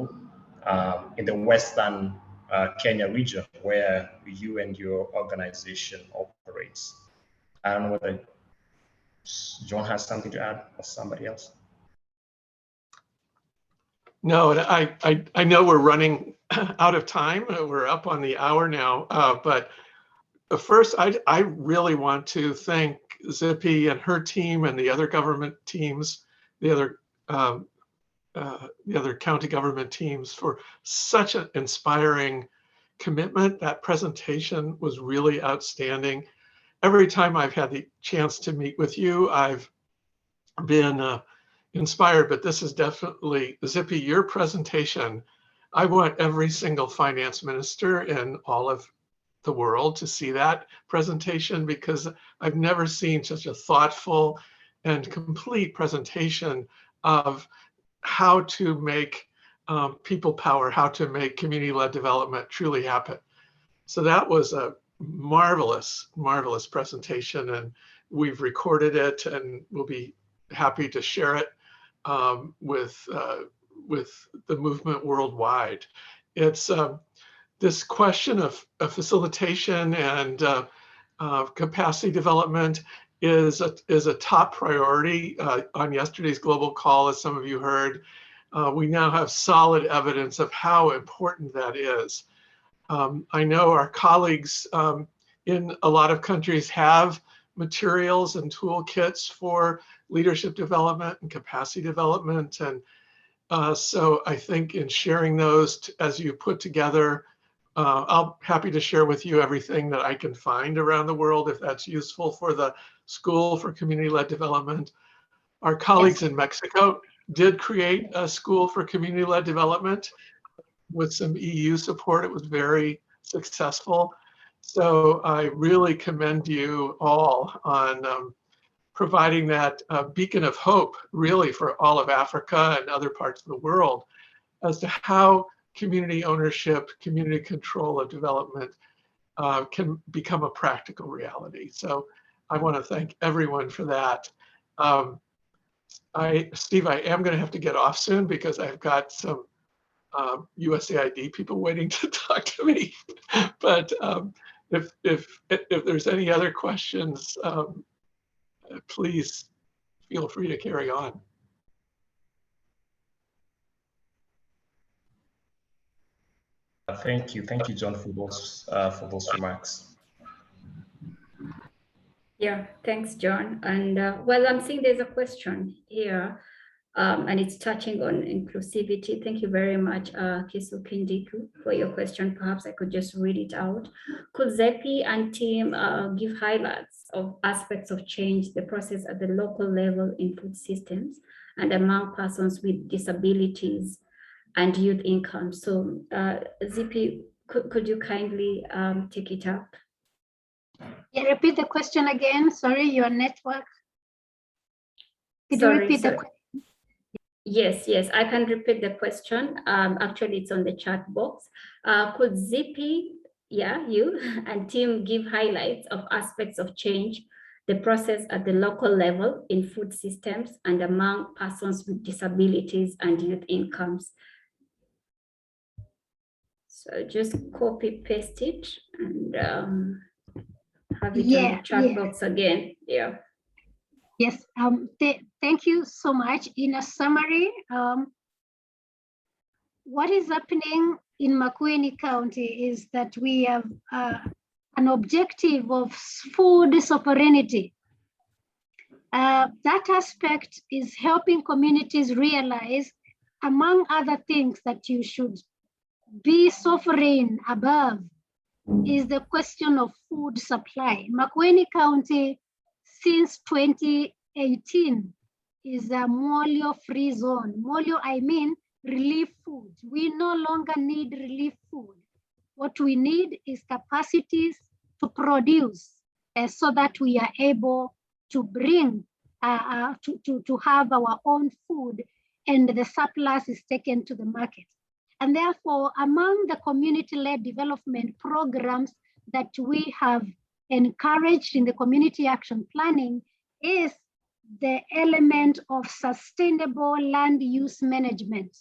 in the Western Kenya region, where you and your organization operates. I don't know whether John has something to add, or somebody else. No, I know we're running out of time. We're up on the hour now, but first, I really want to thank Zippy and her team and the other government teams, the other county government teams, for such an inspiring commitment. That presentation was really outstanding. Every time I've had the chance to meet with you, I've been inspired, but this is definitely, Zippy, your presentation. I want every single finance minister in all of the world to see that presentation, because I've never seen such a thoughtful and complete presentation of how to make people power, how to make community-led development truly happen. So that was a marvelous, marvelous presentation, and we've recorded it and we'll be happy to share it with the movement worldwide. It's this question of facilitation and capacity development is a top priority on yesterday's global call, as some of you heard. We now have solid evidence of how important that is. I know our colleagues in a lot of countries have materials and toolkits for leadership development and capacity development. And so I think in sharing those as you put together, I'll happy to share with you everything that I can find around the world, if that's useful for the School for Community-Led Development. Our colleagues in Mexico did create a School for Community-Led Development with some EU support. It was very successful. So I really commend you all on providing that beacon of hope, really, for all of Africa and other parts of the world, as to how community ownership, community control of development can become a practical reality. So I want to thank everyone for that. Steve, I am going to have to get off soon because I've got some USAID people waiting to talk to me. But if there's any other questions, please feel free to carry on. Thank you, John, for those remarks. Yeah, thanks, John. And well, I'm seeing there's a question here. and it's touching on inclusivity. Thank you very much, Kisu Kindiku, for your question. Perhaps I could just read it out. Could ZEPI and team give highlights of aspects of change, the process at the local level in food systems and among persons with disabilities and youth income? So ZP, could you kindly take it up? Yeah, repeat the question again. Sorry, your network. Could you Sorry, repeat the question? Yes, I can repeat the question. Actually, it's on the chat box. Could ZP, you and team give highlights of aspects of change, the process at the local level in food systems and among persons with disabilities and youth incomes? So just copy paste it and have it on the chat box again. Yeah. Yes, thank you so much. In a summary, what is happening in Makueni County is that we have an objective of food sovereignty. That aspect is helping communities realize, among other things, that you should be sovereign above is the question of food supply. Makueni County, since 2018, is a Molio-free zone. Molio, I mean relief food. We no longer need relief food. What we need is capacities to produce so that we are able to bring, to have our own food, and the surplus is taken to the market. And therefore, among the community-led development programs that we have encouraged in the community action planning is the element of sustainable land use management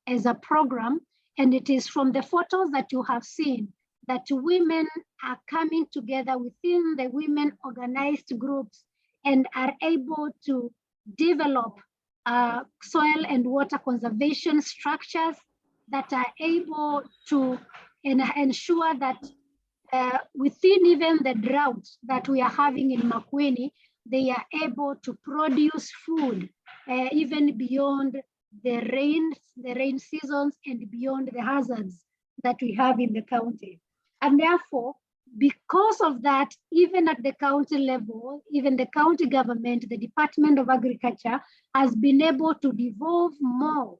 as a program. And it is from the photos that you have seen that women are coming together within the women organized groups and are able to develop soil and water conservation structures that are able to ensure that within even the drought that we are having in Makueni, they are able to produce food even beyond the rain seasons and beyond the hazards that we have in the county. And therefore, because of that, even at the county level, even the county government, the Department of Agriculture has been able to devolve more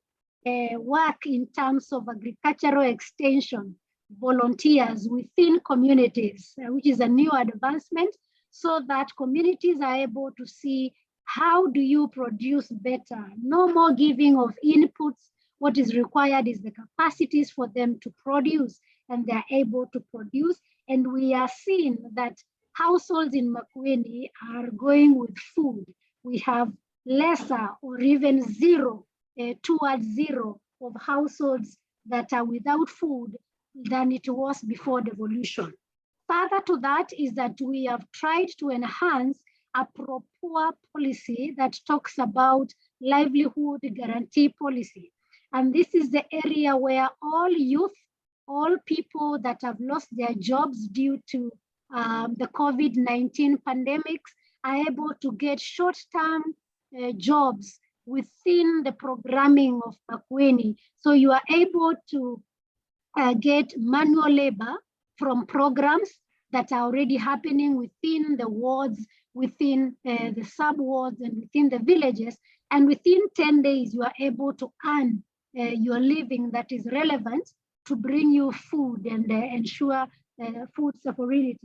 work in terms of agricultural extension volunteers within communities, which is a new advancement, so that communities are able to see how do you produce better. No more giving of inputs. What is required is the capacities for them to produce, and they're able to produce. And we are seeing that households in Makueni are going with food. We have lesser or even zero, towards zero of households that are without food than it was before devolution. Further to that is that we have tried to enhance a proper policy that talks about livelihood guarantee policy. And this is the area where all youth, all people that have lost their jobs due to the COVID-19 pandemics are able to get short-term jobs within the programming of Makueni. So you are able to get manual labor from programs that are already happening within the wards, within the sub-wards and within the villages. And within 10 days, you are able to earn your living that is relevant to bring you food and ensure food security.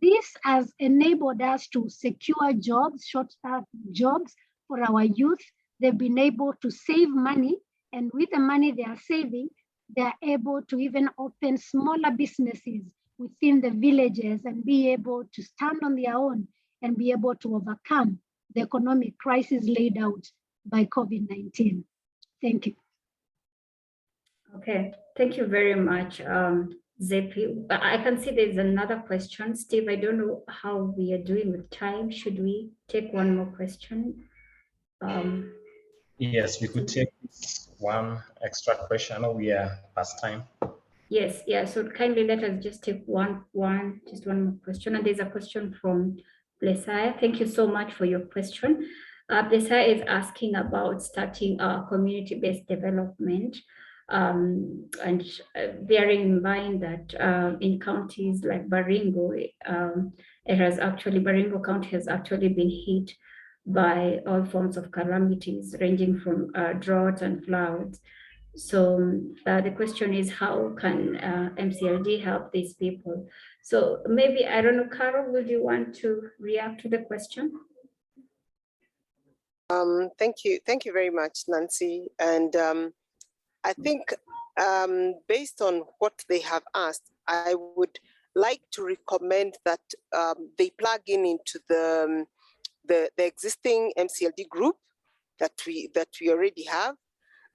This has enabled us to secure jobs, short-term jobs for our youth. They've been able to save money, and with the money they are saving, they're able to even open smaller businesses within the villages and be able to stand on their own and be able to overcome the economic crisis laid out by COVID-19. Thank you. Okay, thank you very much, Zepi. I can see there's another question. Steve, I don't know how we are doing with time. Should we take one more question? Yes, we could take one extra question. I know we are past time. Yes, yeah. So kindly let us just take one more question. And there's a question from Blessaya. Thank you so much for your question. Abdesai is asking about starting community-based development, and bearing in mind that in counties like Baringo, Baringo County has actually been hit by all forms of calamities ranging from drought and floods. So the question is, how can MCLD help these people? So maybe, I don't know, Carol, would you want to react to the question? Thank you very much, Nancy. And I think based on what they have asked, I would like to recommend that they plug into the existing MCLD group that we already have,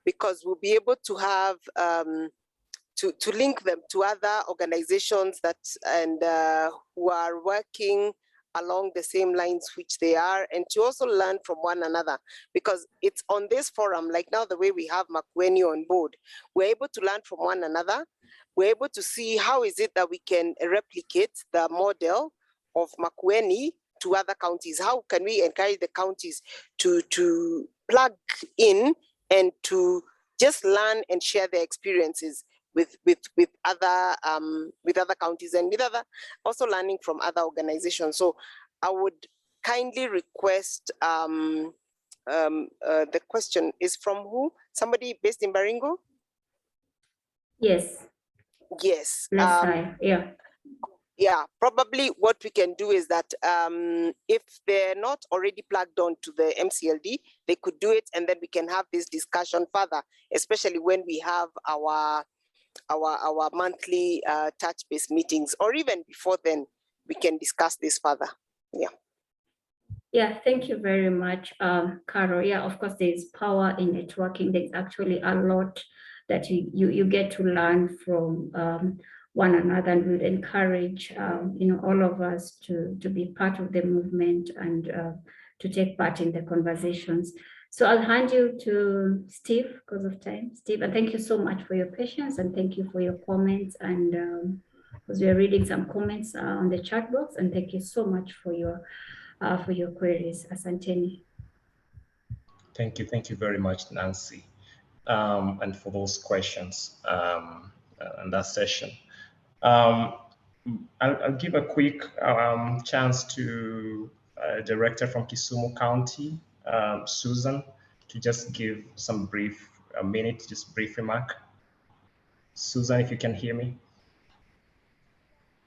because we'll be able to have to link them to other organizations that who are working along the same lines which they are, and to also learn from one another, because it's on this forum, like now the way we have Makueni on board, we're able to learn from one another. We're able to see how is it that we can replicate the model of Makueni to other counties. How can we encourage the counties to plug in and to just learn and share their experiences with other counties, and with other, also learning from other organizations. So I would kindly request, the question is from who? Somebody based in Baringo? Yes. Yes. Yeah. Yeah, probably what we can do is that if they're not already plugged on to the MCLD, they could do it, and then we can have this discussion further, especially when we have our monthly touch-based meetings, or even before then, we can discuss this further. Yeah. Yeah, thank you very much, Carol. Yeah, of course, there's power in networking. There's actually a lot that you get to learn from one another, and would encourage all of us to be part of the movement and to take part in the conversations. So I'll hand you to Steve because of time. Steve, and thank you so much for your patience, and thank you for your comments. And because we are reading some comments on the chat box, and thank you so much for your queries. Asanteni. Thank you very much, Nancy, and for those questions and that session. I'll give a quick chance to Director from Kisumu County, Susan, to just give some brief, a minute, just brief remark. Susan, if you can hear me.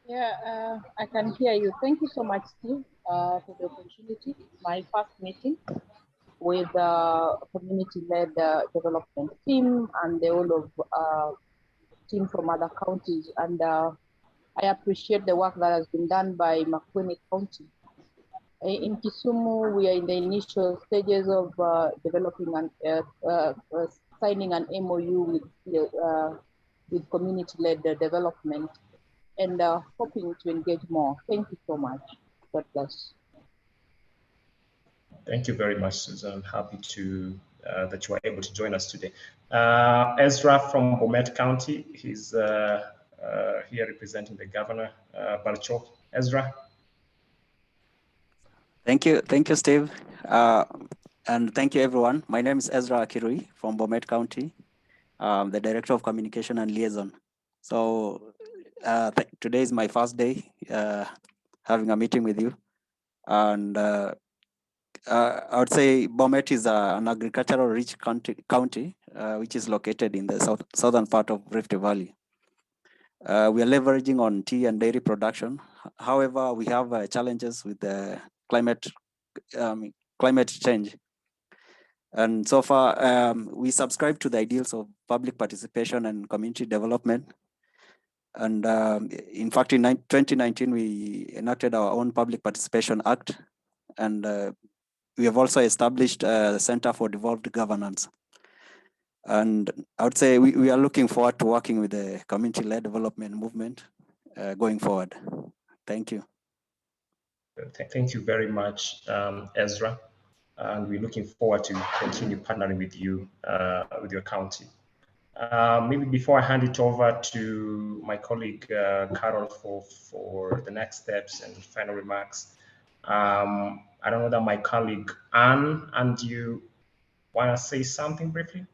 Yeah, I can hear you. Thank you so much, Steve, for the opportunity. It's my first meeting with the community-led development team and the whole of team from other counties. And I appreciate the work that has been done by Makueni County. In Kisumu, we are in the initial stages of developing and signing an MOU with community-led development, and hoping to engage more. Thank you so much. God bless. Thank you very much, Susan. I'm happy to that you are able to join us today. Ezra from Bomet County, he's here representing the governor, Balcho. Ezra. Thank you, Steve. And thank you, everyone. My name is Ezra Akirui from Bomet County, the Director of Communication and Liaison. So today is my first day having a meeting with you. And I would say Bomet is an agricultural rich county, which is located in the southern part of Rift Valley. We are leveraging on tea and dairy production. However, we have challenges with the climate change. And so far, we subscribe to the ideals of public participation and community development. And in fact, in 2019, we enacted our own Public Participation Act. And we have also established a Center for Devolved Governance. And I would say we are looking forward to working with the community-led development movement going forward. Thank you. Thank you very much, Ezra. And we're looking forward to continue partnering with you, with your county. Maybe before I hand it over to my colleague, Carol, for the next steps and final remarks, I don't know that my colleague Anne, and you want to say something briefly?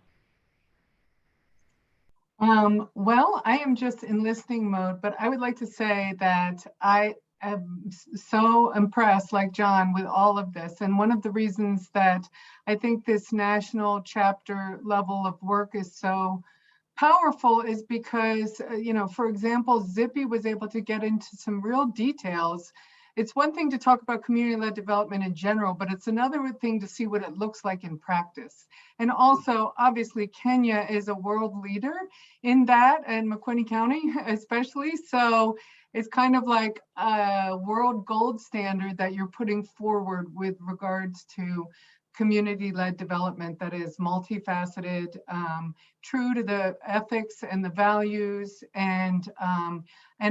Well, I am just in listening mode, but I would like to say that I am so impressed, like John, with all of this. And one of the reasons that I think this national chapter level of work is so powerful is because, you know, for example, Zippy was able to get into some real details. It's one thing to talk about community-led development in general, but it's another thing to see what it looks like in practice. And also, obviously, Kenya is a world leader in that, and Makueni County especially. So it's kind of like a world gold standard that you're putting forward with regards to community-led development that is multifaceted, true to the ethics and the values, and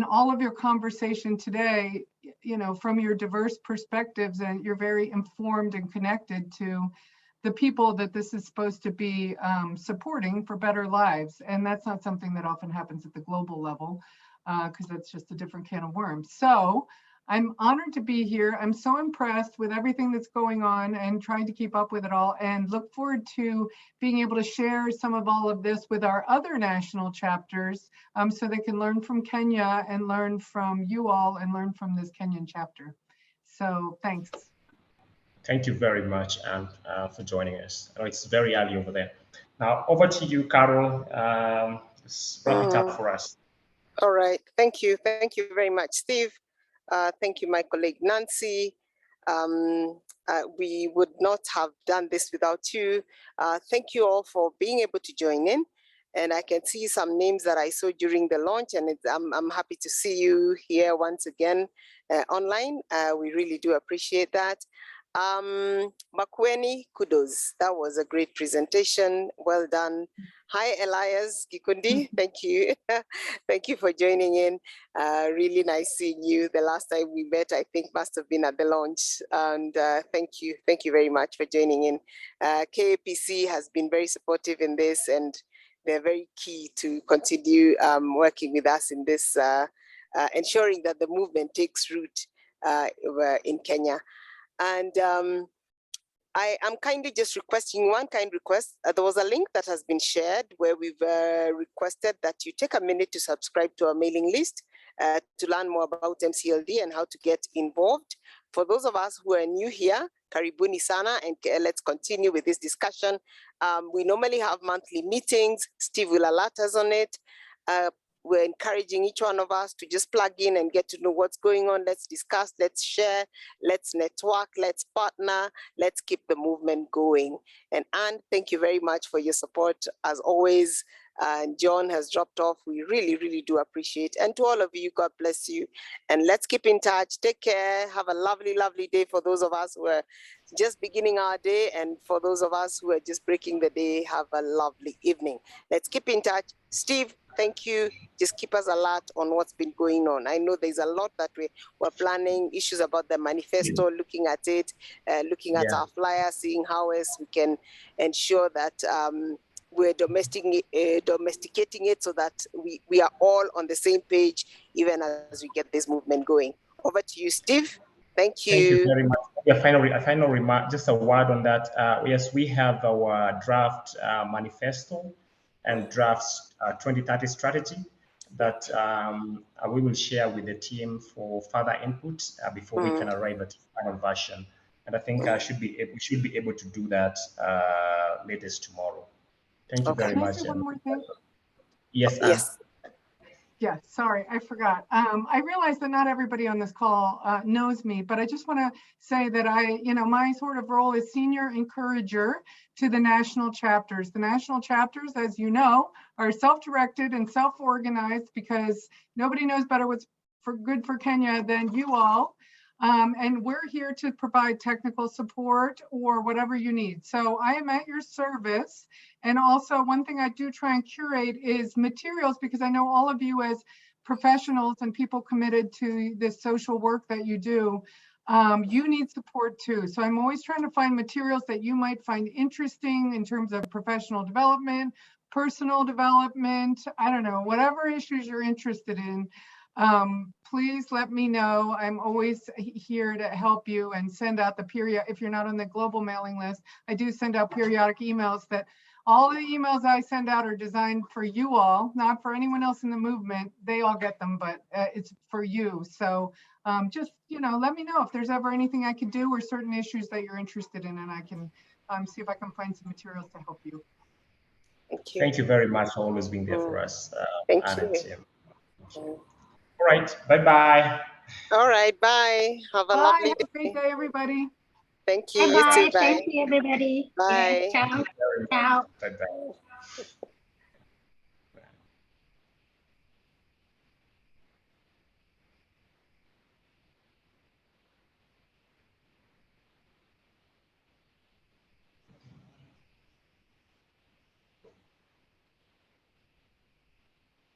all of your conversation today, you know, from your diverse perspectives, and you're very informed and connected to the people that this is supposed to be supporting for better lives. And that's not something that often happens at the global level, because that's just a different can of worms. So I'm honored to be here. I'm so impressed with everything that's going on and trying to keep up with it all, and look forward to being able to share some of all of this with our other national chapters, so they can learn from Kenya and learn from you all and learn from this Kenyan chapter. So thanks. Thank you very much, Anne, for joining us. I know it's very early over there. Now, over to you, Carol. Just wrap it up for us. All right. Thank you. Thank you very much, Steve. Thank you, my colleague Nancy. We would not have done this without you. Thank you all for being able to join in. And I can see some names that I saw during the launch, and I'm happy to see you here once again online. We really do appreciate that. Makueni, kudos. That was a great presentation. Well done. Hi, Elias Gikundi. Thank you. Thank you for joining in. Really nice seeing you. The last time we met, I think, must have been at the launch. And thank you. Thank you very much for joining in. KAPC has been very supportive in this, and they're very key to continue working with us in this, ensuring that the movement takes root in Kenya. And I am kindly just requesting one kind request. There was a link that has been shared where we've requested that you take a minute to subscribe to our mailing list to learn more about MCLD and how to get involved. For those of us who are new here, karibuni sana, and let's continue with this discussion. We normally have monthly meetings. Steve will alert us on it. We're encouraging each one of us to just plug in and get to know what's going on. Let's discuss, let's share, let's network, let's partner, let's keep the movement going. And Anne, thank you very much for your support as always. And John has dropped off. We really, really do appreciate. And to all of you, God bless you. And let's keep in touch. Take care. Have a lovely, lovely day for those of us who are just beginning our day. And for those of us who are just breaking the day, have a lovely evening. Let's keep in touch. Steve, thank you. Just keep us alert on what's been going on. I know there's a lot that we're planning, issues about the manifesto, looking at it, looking at our flyer, seeing how else we can ensure that we're domesticating it so that we are all on the same page, even as we get this movement going. Over to you, Steve. Thank you. Thank you very much. A final remark, just a word on that. Yes, we have our draft manifesto and drafts 2030 strategy that we will share with the team for further input before we can arrive at the final version. And I think we should be able to do that latest tomorrow. Thank you very much. Can I say one more thing? Yes. Yes. Yeah, sorry, I forgot. I realize that not everybody on this call knows me, but I just want to say that my sort of role is senior encourager to the national chapters. The national chapters, as you know, are self-directed and self-organized because nobody knows better what's good for Kenya than you all. And we're here to provide technical support or whatever you need. So I am at your service. And also one thing I do try and curate is materials, because I know all of you as professionals and people committed to this social work that you do, you need support too. So I'm always trying to find materials that you might find interesting in terms of professional development, personal development, I don't know, whatever issues you're interested in. please let me know. I'm always here to help you and send out the period. If you're not on the global mailing list, I do send out periodic emails that all the emails I send out are designed for you all, not for anyone else in the movement. They all get them, but it's for you. So just, let me know if there's ever anything I could do or certain issues that you're interested in, and I can see if I can find some materials to help you. Thank you. Thank you very much for always being there for us. Thank Anna and you. Tim. All right, bye-bye. All right, bye. Have a Bye, lovely have a great day, everybody. Thank you. Bye-bye. You too, bye. Thank you, everybody. Bye. Yeah, ciao. Very much. Ciao. Bye-bye.